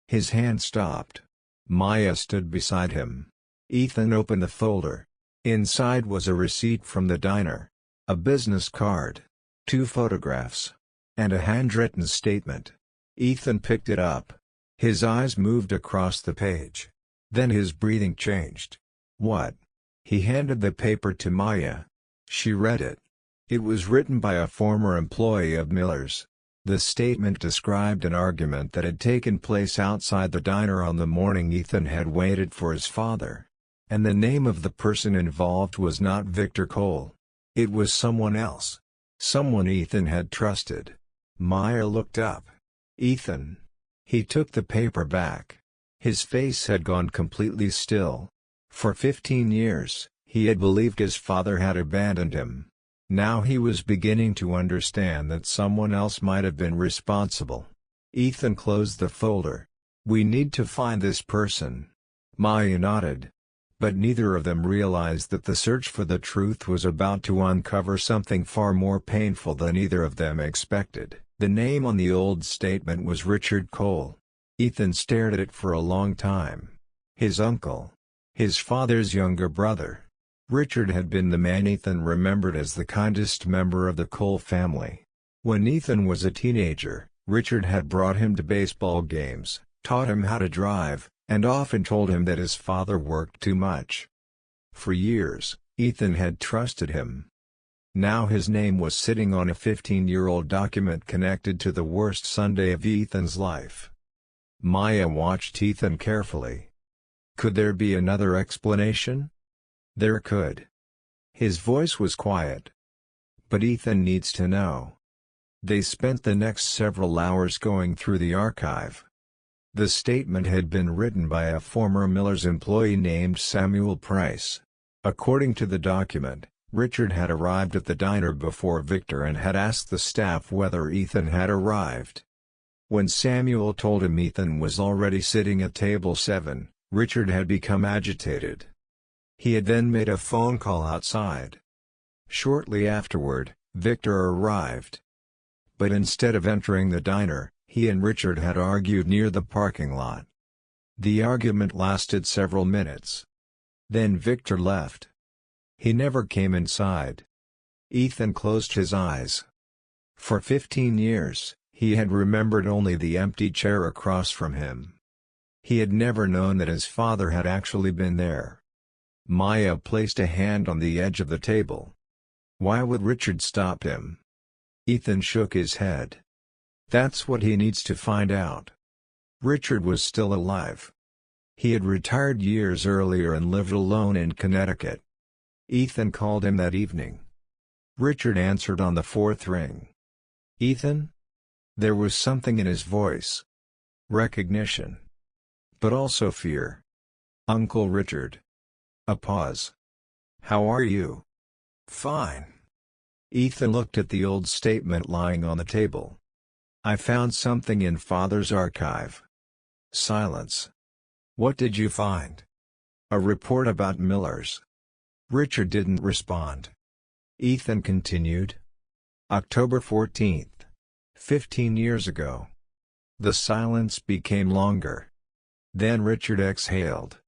His hand stopped. Maya stood beside him. Ethan opened the folder. Inside was a receipt from the diner, a business card, 2 photographs, and a handwritten statement. Ethan picked it up. His eyes moved across the page. Then his breathing changed. "What?" He handed the paper to Maya. She read it. It was written by a former employee of Miller's. The statement described an argument that had taken place outside the diner on the morning Ethan had waited for his father. And the name of the person involved was not Victor Cole. It was someone else. Someone Ethan had trusted. Maya looked up. "Ethan." He took the paper back. His face had gone completely still. For 15 years, he had believed his father had abandoned him. Now he was beginning to understand that someone else might have been responsible. Ethan closed the folder. "We need to find this person." Maya nodded. But neither of them realized that the search for the truth was about to uncover something far more painful than either of them expected. The name on the old statement was Richard Cole. Ethan stared at it for a long time. His uncle. His father's younger brother. Richard had been the man Ethan remembered as the kindest member of the Cole family. When Ethan was a teenager, Richard had brought him to baseball games, taught him how to drive, and often told him that his father worked too much. For years, Ethan had trusted him. Now his name was sitting on a 15-year-old document connected to the worst Sunday of Ethan's life. Maya watched Ethan carefully. Could there be another explanation? There could. His voice was quiet. But Ethan needs to know. They spent the next several hours going through the archive. The statement had been written by a former Miller's employee named Samuel Price. According to the document, Richard had arrived at the diner before Victor and had asked the staff whether Ethan had arrived. When Samuel told him Ethan was already sitting at table 7, Richard had become agitated. He had then made a phone call outside. Shortly afterward, Victor arrived. But instead of entering the diner, he and Richard had argued near the parking lot. The argument lasted several minutes. Then Victor left. He never came inside. Ethan closed his eyes. For 15 years, he had remembered only the empty chair across from him. He had never known that his father had actually been there. Maya placed a hand on the edge of the table. Why would Richard stop him? Ethan shook his head. That's what he needs to find out. Richard was still alive. He had retired years earlier and lived alone in Connecticut. Ethan called him that evening. Richard answered on the 4th ring. "Ethan?" There was something in his voice. Recognition. But also fear. "Uncle Richard." A pause. "How are you?" "Fine." Ethan looked at the old statement lying on the table. "I found something in Father's archive." Silence. "What did you find?" "A report about Miller's." Richard didn't respond. Ethan continued. "October 14th. 15 years ago." The silence became longer. Then Richard exhaled.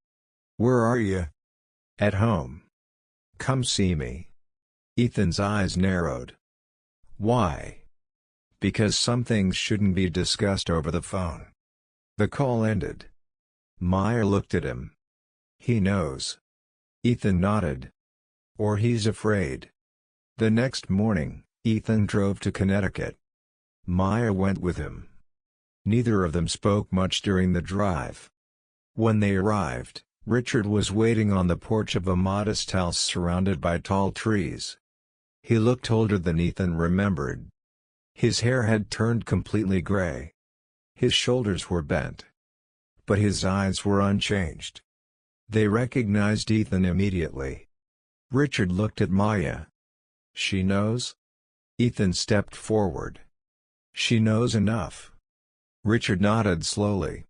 "Where are you?" "At home." "Come see me." Ethan's eyes narrowed. "Why?" "Because some things shouldn't be discussed over the phone." The call ended. Maya looked at him. "He knows." Ethan nodded. "Or he's afraid." The next morning, Ethan drove to Connecticut. Maya went with him. Neither of them spoke much during the drive. When they arrived, Richard was waiting on the porch of a modest house surrounded by tall trees. He looked older than Ethan remembered. His hair had turned completely gray. His shoulders were bent. But his eyes were unchanged. They recognized Ethan immediately. Richard looked at Maya. She knows? Ethan stepped forward. She knows enough. Richard nodded slowly.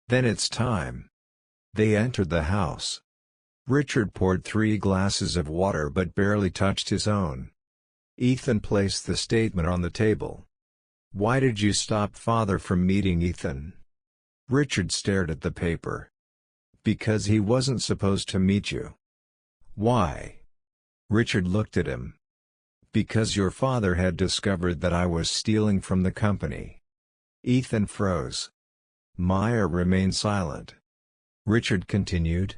Then it's time. They entered the house. Richard poured 3 glasses of water but barely touched his own. Ethan placed the statement on the table. Why did you stop Father from meeting Ethan? Richard stared at the paper. Because he wasn't supposed to meet you. Why? Richard looked at him. Because your father had discovered that I was stealing from the company. Ethan froze. Maya remained silent. Richard continued.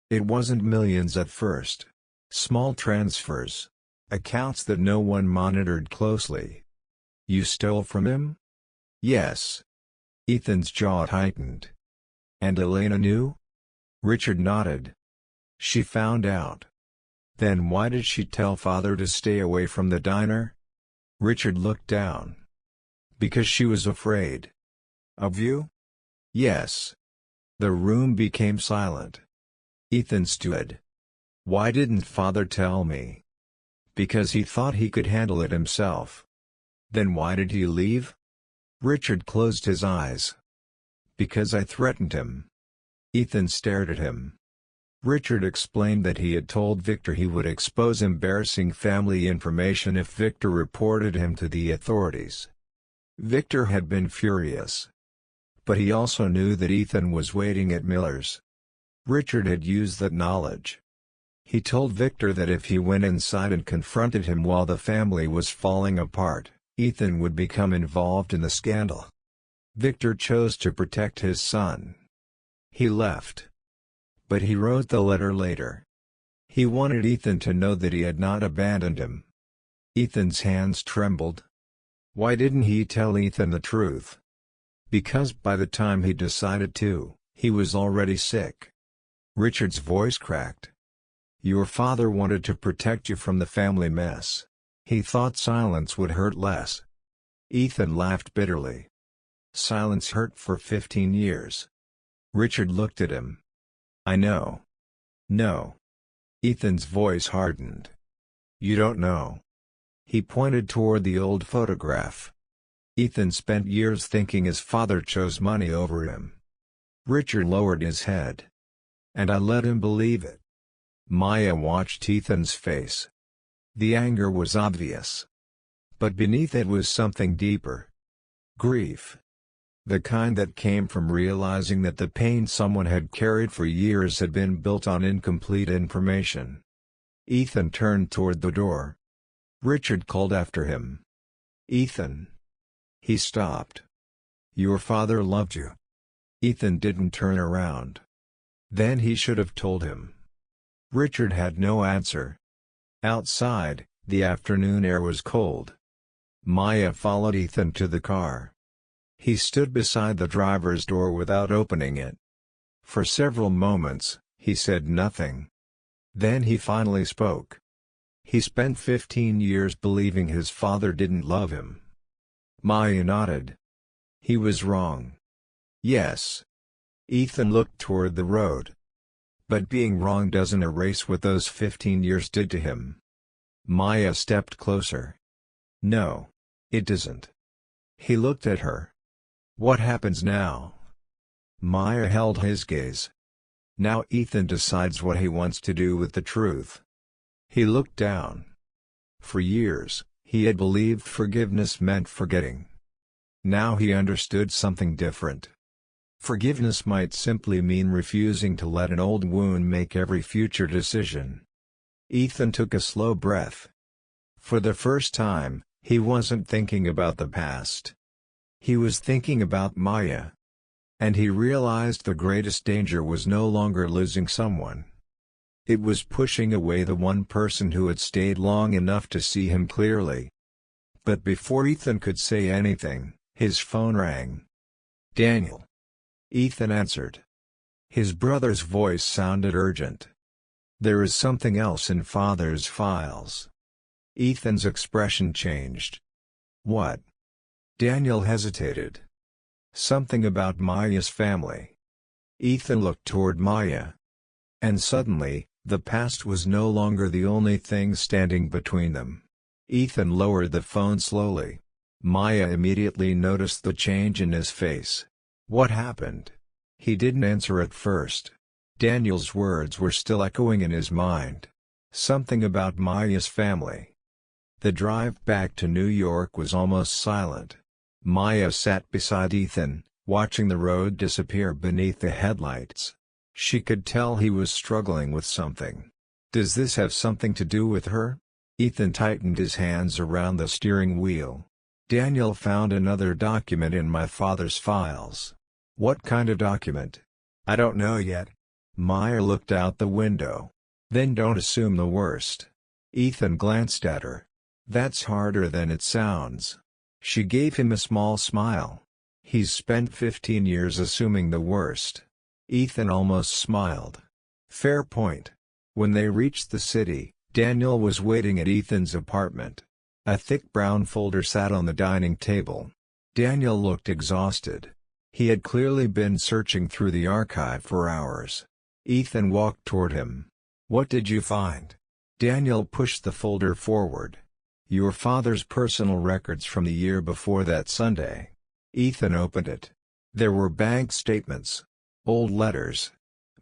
It wasn't millions at first. Small transfers. Accounts that no one monitored closely. You stole from him? Yes. Ethan's jaw tightened. And Elena knew? Richard nodded. She found out. Then why did she tell Father to stay away from the diner? Richard looked down. Because she was afraid. Of you? Yes. The room became silent. Ethan stood. Why didn't Father tell me? Because he thought he could handle it himself. Then why did he leave? Richard closed his eyes. Because I threatened him. Ethan stared at him. Richard explained that he had told Victor he would expose embarrassing family information if Victor reported him to the authorities. Victor had been furious. But he also knew that Ethan was waiting at Miller's. Richard had used that knowledge. He told Victor that if he went inside and confronted him while the family was falling apart, Ethan would become involved in the scandal. Victor chose to protect his son. He left. But he wrote the letter later. He wanted Ethan to know that he had not abandoned him. Ethan's hands trembled. Why didn't he tell Ethan the truth? Because by the time he decided to, he was already sick. Richard's voice cracked. Your father wanted to protect you from the family mess. He thought silence would hurt less. Ethan laughed bitterly. Silence hurt for 15 years. Richard looked at him. I know. No. Ethan's voice hardened. You don't know. He pointed toward the old photograph. Ethan spent years thinking his father chose money over him. Richard lowered his head. And I let him believe it. Maya watched Ethan's face. The anger was obvious. But beneath it was something deeper. Grief. The kind that came from realizing that the pain someone had carried for years had been built on incomplete information. Ethan turned toward the door. Richard called after him. Ethan. He stopped. Your father loved you. Ethan didn't turn around. Then he should have told him. Richard had no answer. Outside, the afternoon air was cold. Maya followed Ethan to the car. He stood beside the driver's door without opening it. For several moments, he said nothing. Then he finally spoke. He spent 15 years believing his father didn't love him. Maya nodded. He was wrong. Yes. Ethan looked toward the road. But being wrong doesn't erase what those 15 years did to him. Maya stepped closer. No, it doesn't. He looked at her. What happens now? Maya held his gaze. Now Ethan decides what he wants to do with the truth. He looked down. For years, he had believed forgiveness meant forgetting. Now he understood something different. Forgiveness might simply mean refusing to let an old wound make every future decision. Ethan took a slow breath. For the first time, he wasn't thinking about the past. He was thinking about Maya. And he realized the greatest danger was no longer losing someone. It was pushing away the one person who had stayed long enough to see him clearly. But before Ethan could say anything, his phone rang. Daniel. Ethan answered. His brother's voice sounded urgent. There is something else in Father's files. Ethan's expression changed. What? Daniel hesitated. Something about Maya's family. Ethan looked toward Maya. And suddenly, The past was no longer the only thing standing between them. Ethan lowered the phone slowly. Maya immediately noticed the change in his face. What happened? He didn't answer at first. Daniel's words were still echoing in his mind. Something about Maya's family. The drive back to New York was almost silent. Maya sat beside Ethan, watching the road disappear beneath the headlights. She could tell he was struggling with something. Does this have something to do with her? Ethan tightened his hands around the steering wheel. Daniel found another document in my father's files. What kind of document? I don't know yet. Maya looked out the window. Then don't assume the worst. Ethan glanced at her. That's harder than it sounds. She gave him a small smile. He's spent 15 years assuming the worst. Ethan almost smiled. Fair point. When they reached the city, Daniel was waiting at Ethan's apartment. A thick brown folder sat on the dining table. Daniel looked exhausted. He had clearly been searching through the archive for hours. Ethan walked toward him. What did you find? Daniel pushed the folder forward. Your father's personal records from the year before that Sunday. Ethan opened it. There were bank statements, old letters,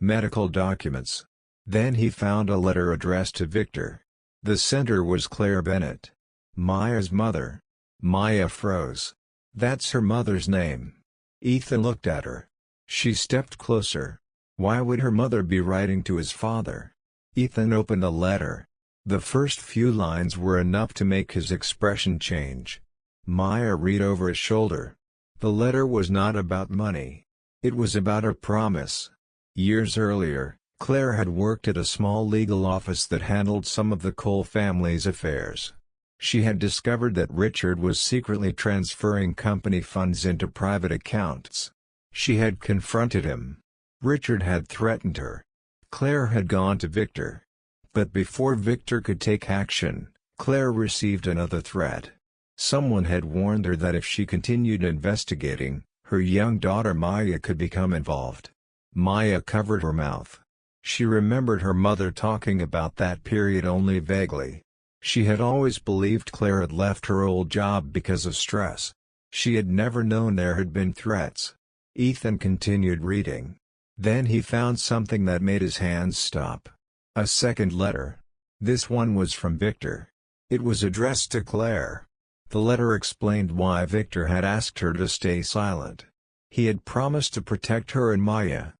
medical documents. Then he found a letter addressed to Victor. The sender was Claire Bennett, Maya's mother. Maya froze. That's her mother's name. Ethan looked at her. She stepped closer. Why would her mother be writing to his father? Ethan opened the letter. The first few lines were enough to make his expression change. Maya read over his shoulder. The letter was not about money. It was about a promise. Years earlier, Claire had worked at a small legal office that handled some of the Cole family's affairs. She had discovered that Richard was secretly transferring company funds into private accounts. She had confronted him. Richard had threatened her. Claire had gone to Victor. But before Victor could take action, Claire received another threat. Someone had warned her that if she continued investigating, her young daughter Maya could become involved. Maya covered her mouth. She remembered her mother talking about that period only vaguely. She had always believed Claire had left her old job because of stress. She had never known there had been threats. Ethan continued reading. Then he found something that made his hands stop. A second letter. This one was from Victor. It was addressed to Claire. The letter explained why Victor had asked her to stay silent. He had promised to protect her and Maya.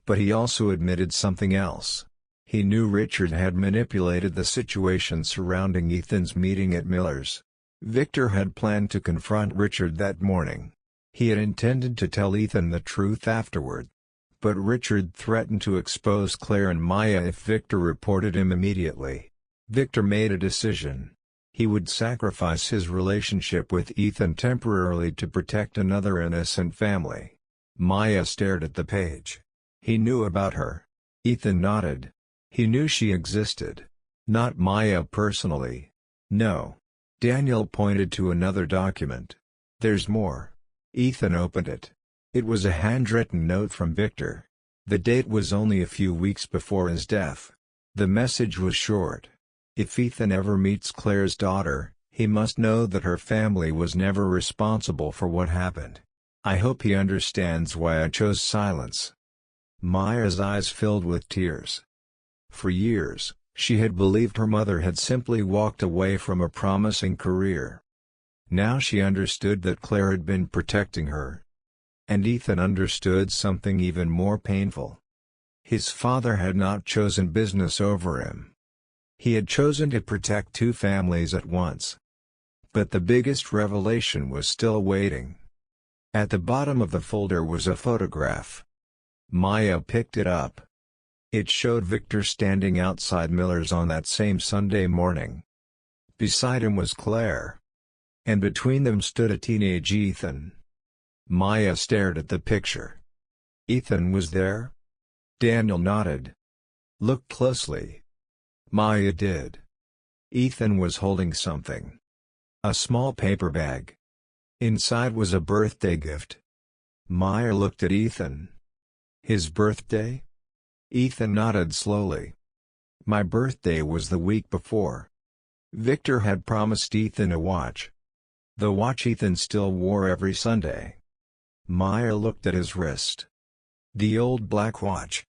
But he also admitted something else. He knew Richard had manipulated the situation surrounding Ethan's meeting at Miller's. Victor had planned to confront Richard that morning. He had intended to tell Ethan the truth afterward. But Richard threatened to expose Claire and Maya if Victor reported him immediately. Victor made a decision. He would sacrifice his relationship with Ethan temporarily to protect another innocent family. Maya stared at the page. He knew about her. Ethan nodded. He knew she existed. Not Maya personally. No. Daniel pointed to another document. There's more. Ethan opened it. It was a handwritten note from Victor. The date was only a few weeks before his death. The message was short. If Ethan ever meets Claire's daughter, he must know that her family was never responsible for what happened. I hope he understands why I chose silence. Maya's eyes filled with tears. For years, she had believed her mother had simply walked away from a promising career. Now she understood that Claire had been protecting her. And Ethan understood something even more painful. His father had not chosen business over him. He had chosen to protect two families at once. But the biggest revelation was still waiting. At the bottom of the folder was a photograph. Maya picked it up. It showed Victor standing outside Miller's on that same Sunday morning. Beside him was Claire. And between them stood a teenage Ethan. Maya stared at the picture. Ethan was there? Daniel nodded. Look closely. Maya did. Ethan was holding something. A small paper bag. Inside was a birthday gift. Maya looked at Ethan. His birthday? Ethan nodded slowly. My birthday was the week before. Victor had promised Ethan a watch. The watch Ethan still wore every Sunday. Maya looked at his wrist. The old black watch.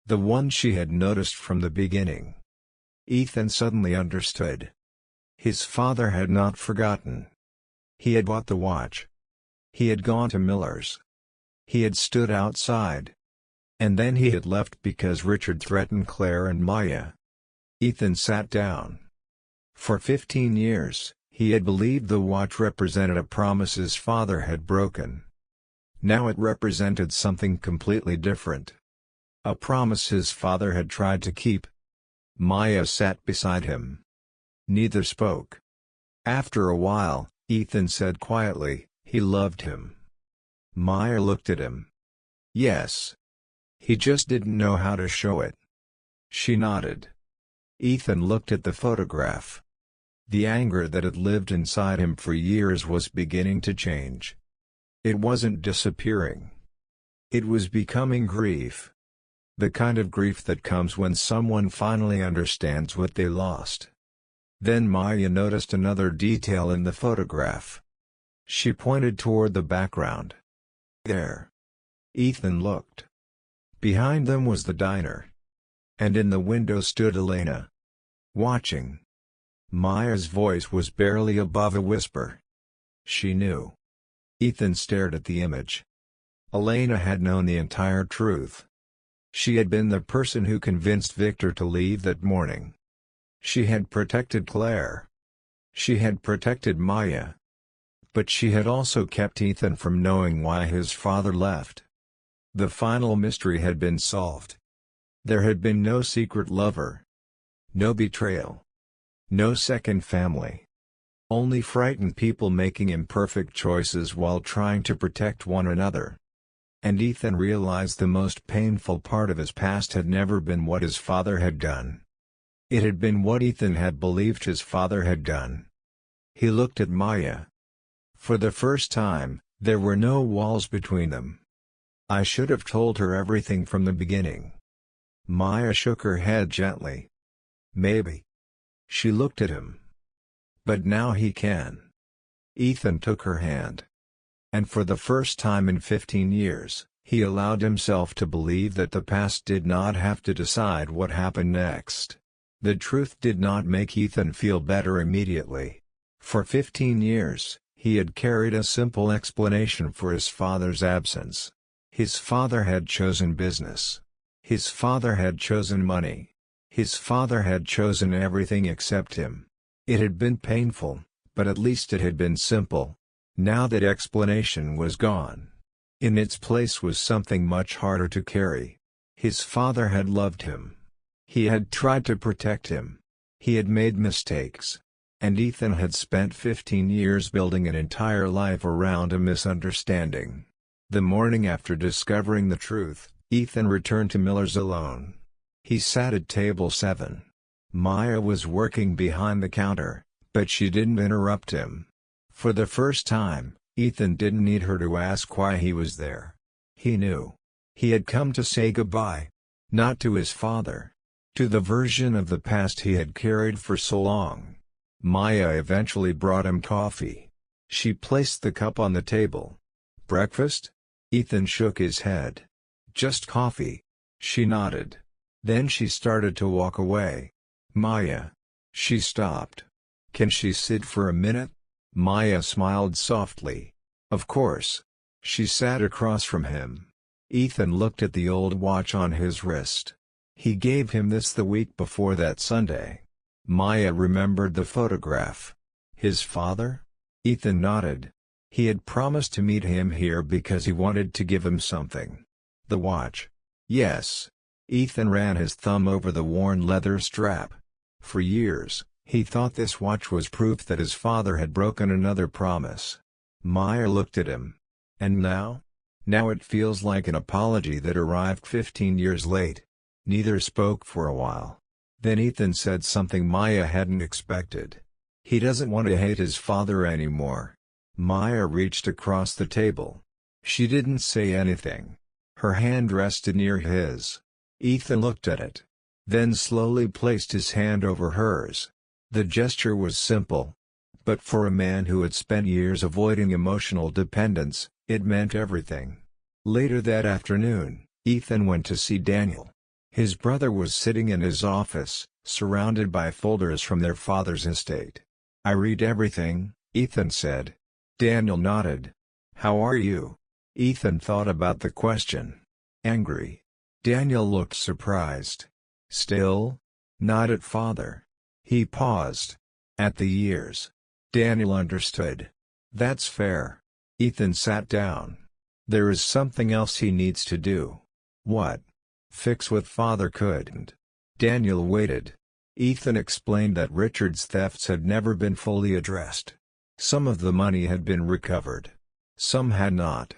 The one she had noticed from the beginning. Ethan suddenly understood. His father had not forgotten. He had bought the watch. He had gone to Miller's. He had stood outside. And then he had left because Richard threatened Claire and Maya. Ethan sat down. For 15 years, he had believed the watch represented a promise his father had broken. Now it represented something completely different. A promise his father had tried to keep. Maya sat beside him. Neither spoke. After a while, Ethan said quietly, he loved him. Maya looked at him. Yes. He just didn't know how to show it. She nodded. Ethan looked at the photograph. The anger that had lived inside him for years was beginning to change. It wasn't disappearing. It was becoming grief. The kind of grief that comes when someone finally understands what they lost. Then Maya noticed another detail in the photograph. She pointed toward the background. There. Ethan looked. Behind them was the diner. And in the window stood Elena. Watching. Maya's voice was barely above a whisper. She knew. Ethan stared at the image. Elena had known the entire truth. She had been the person who convinced Victor to leave that morning. She had protected Claire. She had protected Maya. But she had also kept Ethan from knowing why his father left. The final mystery had been solved. There had been no secret lover. No betrayal. No second family. Only frightened people making imperfect choices while trying to protect one another. And Ethan realized the most painful part of his past had never been what his father had done. It had been what Ethan had believed his father had done. He looked at Maya. For the first time, there were no walls between them. I should have told her everything from the beginning. Maya shook her head gently. Maybe. She looked at him. But now he can. Ethan took her hand. And for the first time in 15 years, he allowed himself to believe that the past did not have to decide what happened next. The truth did not make Ethan feel better immediately. For 15 years, he had carried a simple explanation for his father's absence. His father had chosen business. His father had chosen money. His father had chosen everything except him. It had been painful, but at least it had been simple. Now that explanation was gone. In its place was something much harder to carry. His father had loved him. He had tried to protect him. He had made mistakes. And Ethan had spent 15 years building an entire life around a misunderstanding. The morning after discovering the truth, Ethan returned to Miller's alone. He sat at table 7. Maya was working behind the counter, but she didn't interrupt him. For the first time, Ethan didn't need her to ask why he was there. He knew. He had come to say goodbye. Not to his father. To the version of the past he had carried for so long. Maya eventually brought him coffee. She placed the cup on the table. Breakfast? Ethan shook his head. Just coffee. She nodded. Then she started to walk away. Maya. She stopped. Can she sit for a minute? Maya smiled softly. Of course. She sat across from him. Ethan looked at the old watch on his wrist. He gave him this the week before that Sunday. Maya remembered the photograph. His father? Ethan nodded. He had promised to meet him here because he wanted to give him something. The watch. Yes. Ethan ran his thumb over the worn leather strap. For years, he thought this watch was proof that his father had broken another promise. Maya looked at him. And now? Now it feels like an apology that arrived 15 years late. Neither spoke for a while. Then Ethan said something Maya hadn't expected. He doesn't want to hate his father anymore. Maya reached across the table. She didn't say anything. Her hand rested near his. Ethan looked at it. then slowly placed his hand over hers. The gesture was simple. But for a man who had spent years avoiding emotional dependence, it meant everything. Later that afternoon, Ethan went to see Daniel. His brother was sitting in his office, surrounded by folders from their father's estate. "I read everything," Ethan said. Daniel nodded. "How are you?" Ethan thought about the question. "Angry." Daniel looked surprised. "Still?" "Not at father." He paused. "At the years." Daniel understood. "That's fair." Ethan sat down. "There is something else he needs to do." "What?" "Fix what father couldn't." Daniel waited. Ethan explained that Richard's thefts had never been fully addressed. Some of the money had been recovered. Some had not.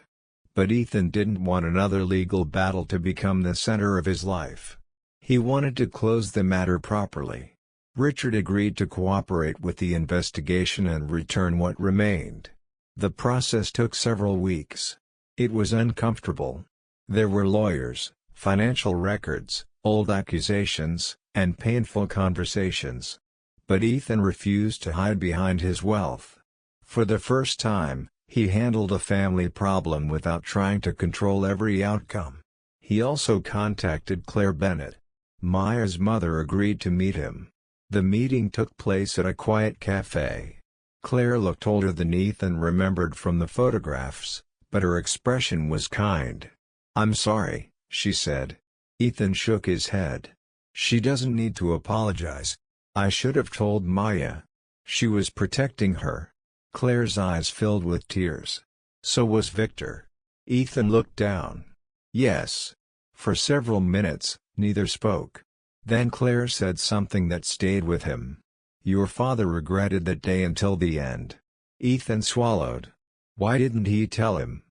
But Ethan didn't want another legal battle to become the center of his life. He wanted to close the matter properly. Richard agreed to cooperate with the investigation and return what remained. The process took several weeks. It was uncomfortable. There were lawyers, financial records, old accusations, and painful conversations. But Ethan refused to hide behind his wealth. For the first time, he handled a family problem without trying to control every outcome. He also contacted Claire Bennett. Maya's mother agreed to meet him. The meeting took place at a quiet cafe. Claire looked older than Ethan remembered from the photographs, but her expression was kind. "I'm sorry," she said. Ethan shook his head. "She doesn't need to apologize. I should have told Maya. She was protecting her." Claire's eyes filled with tears. "So was Victor." Ethan looked down. "Yes." For several minutes, neither spoke. Then Claire said something that stayed with him. "Your father regretted that day until the end." Ethan swallowed. Why didn't he tell him?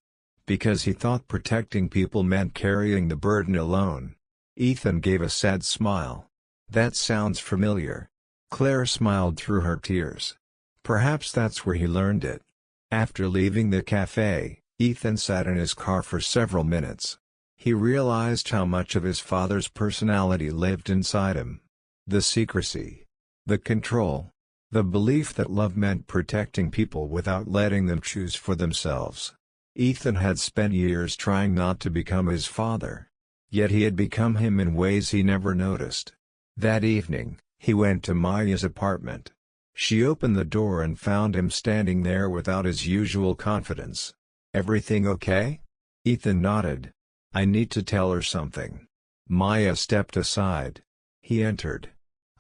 Because he thought protecting people meant carrying the burden alone. Ethan gave a sad smile. "That sounds familiar." Claire smiled through her tears. "Perhaps that's where he learned it." After leaving the cafe, Ethan sat in his car for several minutes. He realized how much of his father's personality lived inside him. The secrecy. The control. The belief that love meant protecting people without letting them choose for themselves. Ethan had spent years trying not to become his father. Yet he had become him in ways he never noticed. That evening, he went to Maya's apartment. She opened the door and found him standing there without his usual confidence. "Everything okay?" Ethan nodded. "I need to tell her something." Maya stepped aside. He entered.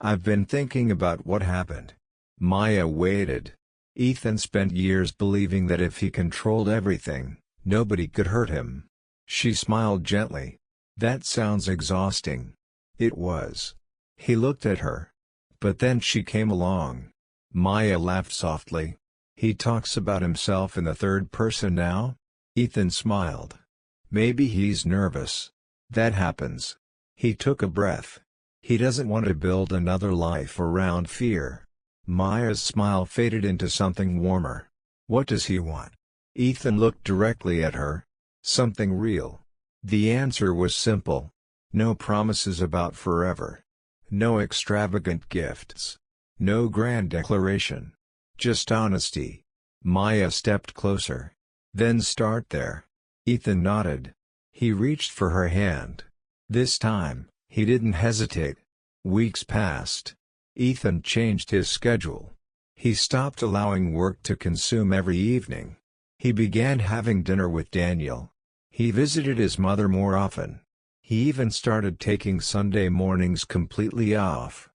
"I've been thinking about what happened." Maya waited. Ethan spent years believing that if he controlled everything, nobody could hurt him. She smiled gently. "That sounds exhausting." It was. He looked at her. But then she came along. Maya laughed softly. "He talks about himself in the third person now?" Ethan smiled. "Maybe he's nervous. That happens." He took a breath. He doesn't want to build another life around fear. Maya's smile faded into something warmer. "What does he want?" Ethan looked directly at her. "Something real." The answer was simple. No promises about forever. No extravagant gifts. No grand declaration. Just honesty. Maya stepped closer. "Then start there." Ethan nodded. He reached for her hand. This time, he didn't hesitate. Weeks passed. Ethan changed his schedule. He stopped allowing work to consume every evening. He began having dinner with Daniel. He visited his mother more often. He even started taking Sunday mornings completely off.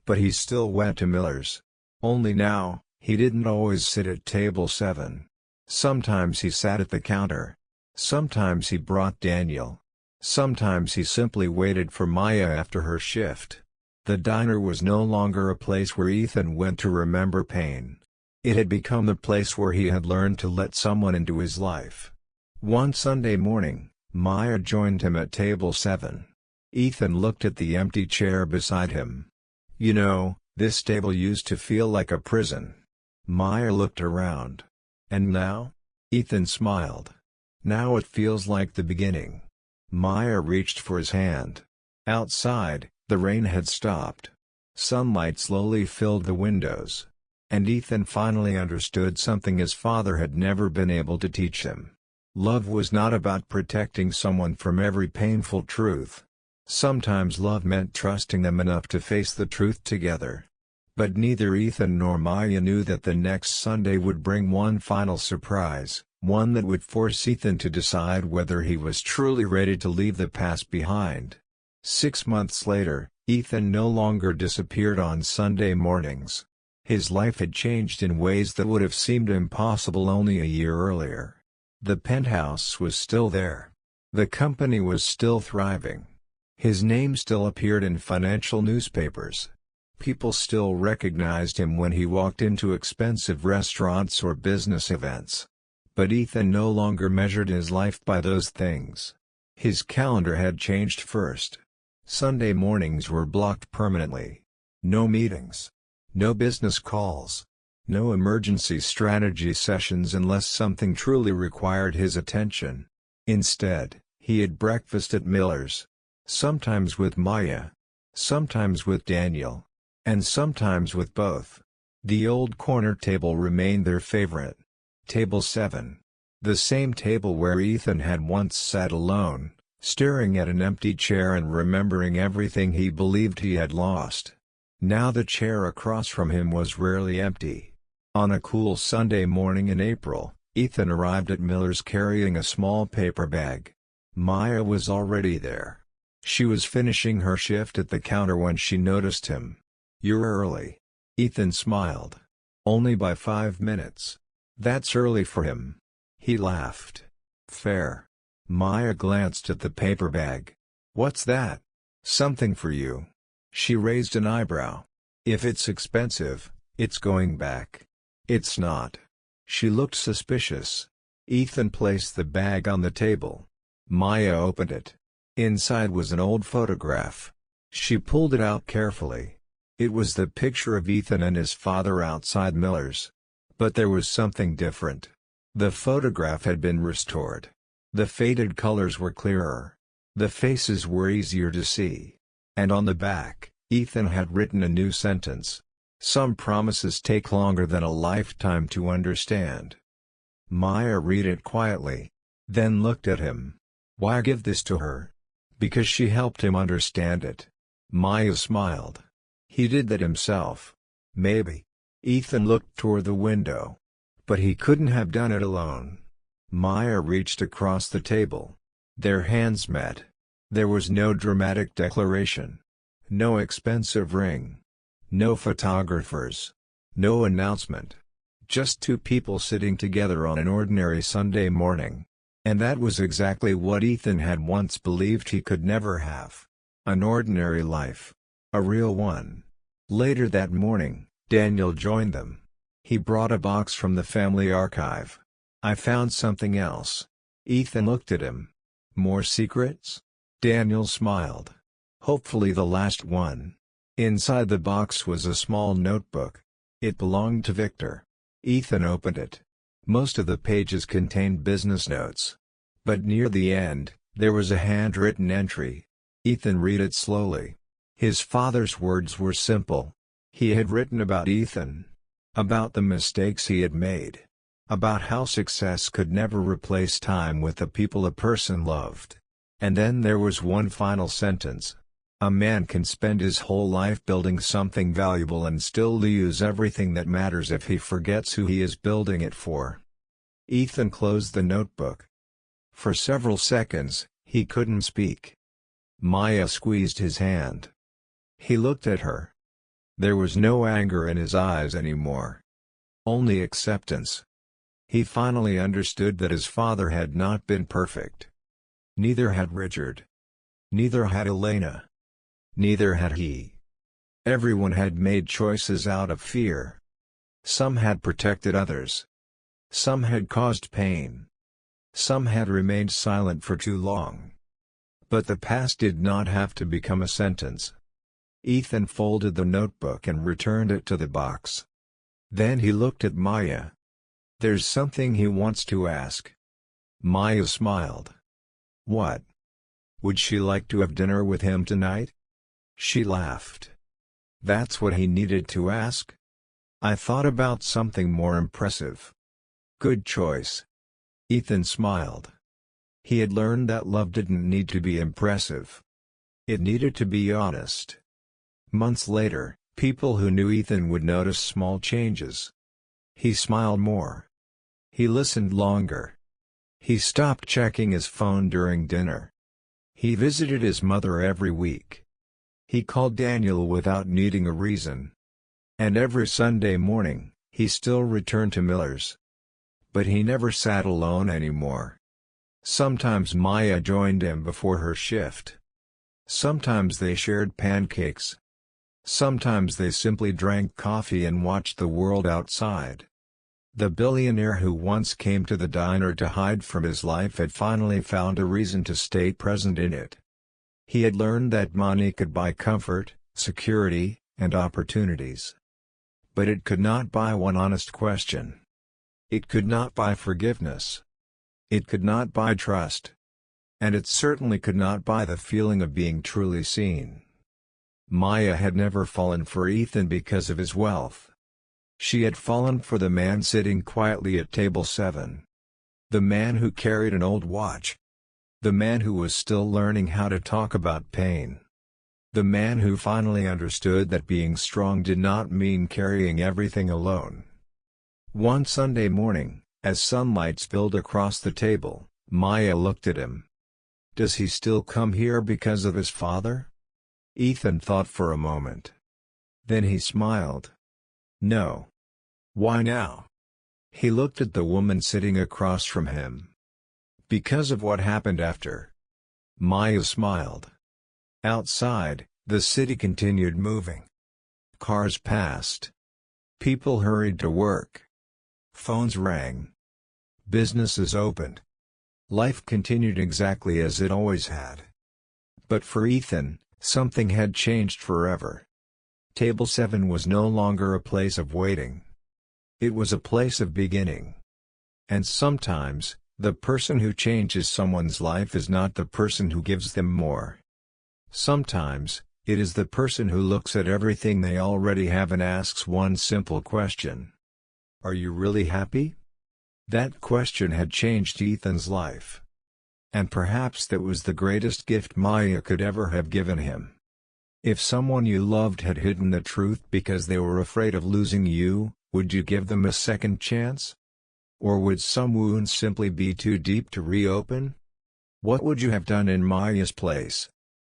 But he still went to Miller's. Only now, he didn't always sit at table 7. Sometimes he sat at the counter. Sometimes he brought Daniel. Sometimes he simply waited for Maya after her shift. The diner was no longer a place where Ethan went to remember pain. It had become the place where he had learned to let someone into his life. One Sunday morning, Maya joined him at table 7. Ethan looked at the empty chair beside him. "You know, this table used to feel like a prison." Maya looked around. "And now?" Ethan smiled. "Now it feels like the beginning." Maya reached for his hand. Outside, The rain had stopped. Sunlight slowly filled the windows. And Ethan finally understood something his father had never been able to teach him. Love was not about protecting someone from every painful truth. Sometimes love meant trusting them enough to face the truth together. But neither Ethan nor Maya knew that the next Sunday would bring one final surprise, one that would force Ethan to decide whether he was truly ready to leave the past behind. 6 months later, Ethan no longer disappeared on Sunday mornings. His life had changed in ways that would have seemed impossible only a year earlier. The penthouse was still there. The company was still thriving. His name still appeared in financial newspapers. People still recognized him when he walked into expensive restaurants or business events. But Ethan no longer measured his life by those things. His calendar had changed first. Sunday mornings were blocked permanently. No meetings. No business calls. No emergency strategy sessions unless something truly required his attention. Instead, he had breakfast at Miller's. Sometimes with Maya. Sometimes with Daniel. And sometimes with both. The old corner table remained their favorite. Table 7. The same table where Ethan had once sat alone, staring at an empty chair and remembering everything he believed he had lost. Now the chair across from him was rarely empty. On a cool Sunday morning in April, Ethan arrived at Miller's carrying a small paper bag. Maya was already there. She was finishing her shift at the counter when she noticed him. "You're early." Ethan smiled. "Only by 5 minutes. That's early for him." He laughed. "Fair." Maya glanced at the paper bag. "What's that?" "Something for you." She raised an eyebrow. "If it's expensive, it's going back." "It's not." She looked suspicious. Ethan placed the bag on the table. Maya opened it. Inside was an old photograph. She pulled it out carefully. It was the picture of Ethan and his father outside Miller's. But there was something different. The photograph had been restored. The faded colors were clearer. The faces were easier to see. And on the back, Ethan had written a new sentence. "Some promises take longer than a lifetime to understand." Maya read it quietly. Then looked at him. "Why give this to her?" "Because she helped him understand it." Maya smiled. "He did that himself." "Maybe." Ethan looked toward the window. "But he couldn't have done it alone." Maya reached across the table. Their hands met. There was no dramatic declaration. No expensive ring. No photographers. No announcement. Just two people sitting together on an ordinary Sunday morning. And that was exactly what Ethan had once believed he could never have. An ordinary life. A real one. Later that morning, Daniel joined them. He brought a box from the family archive. "I found something else." Ethan looked at him. "More secrets?" Daniel smiled. "Hopefully the last one." Inside the box was a small notebook. It belonged to Victor. Ethan opened it. Most of the pages contained business notes. But near the end, there was a handwritten entry. Ethan read it slowly. His father's words were simple. He had written about Ethan. About the mistakes he had made. About how success could never replace time with the people a person loved. And then there was one final sentence. "A man can spend his whole life building something valuable and still lose everything that matters if he forgets who he is building it for." Ethan closed the notebook. For several seconds, he couldn't speak. Maya squeezed his hand. He looked at her. There was no anger in his eyes anymore. Only acceptance. He finally understood that his father had not been perfect. Neither had Richard. Neither had Elena. Neither had he. Everyone had made choices out of fear. Some had protected others. Some had caused pain. Some had remained silent for too long. But the past did not have to become a sentence. Ethan folded the notebook and returned it to the box. Then he looked at Maya. "There's something he wants to ask." Maya smiled. "What?" "Would she like to have dinner with him tonight?" She laughed. That's what he needed to ask? I thought about something more impressive. Good choice. Ethan smiled. He had learned that love didn't need to be impressive. It needed to be honest. Months later, people who knew Ethan would notice small changes. He smiled more. He listened longer. He stopped checking his phone during dinner. He visited his mother every week. He called Daniel without needing a reason. And every Sunday morning, he still returned to Miller's. But he never sat alone anymore. Sometimes Maya joined him before her shift. Sometimes they shared pancakes. Sometimes they simply drank coffee and watched the world outside. The billionaire who once came to the diner to hide from his life had finally found a reason to stay present in it. He had learned that money could buy comfort, security, and opportunities. But it could not buy one honest question. It could not buy forgiveness. It could not buy trust. And it certainly could not buy the feeling of being truly seen. Maya had never fallen for Ethan because of his wealth. She had fallen for the man sitting quietly at table 7. The man who carried an old watch. The man who was still learning how to talk about pain. The man who finally understood that being strong did not mean carrying everything alone. One Sunday morning, as sunlight spilled across the table, Maya looked at him. Does he still come here because of his father? Ethan thought for a moment. Then he smiled. No. Why now? He looked at the woman sitting across from him. Because of what happened after. Maya smiled. Outside, the city continued moving. Cars passed. People hurried to work. Phones rang. Businesses opened. Life continued exactly as it always had. But for Ethan, something had changed forever. Table 7 was no longer a place of waiting. It was a place of beginning. And sometimes, the person who changes someone's life is not the person who gives them more. Sometimes, it is the person who looks at everything they already have and asks one simple question. Are you really happy? That question had changed Ethan's life. And perhaps that was the greatest gift Maya could ever have given him. If someone you loved had hidden the truth because they were afraid of losing you, would you give them a second chance? Or would some wounds simply be too deep to reopen? What would you have done in Maya's place?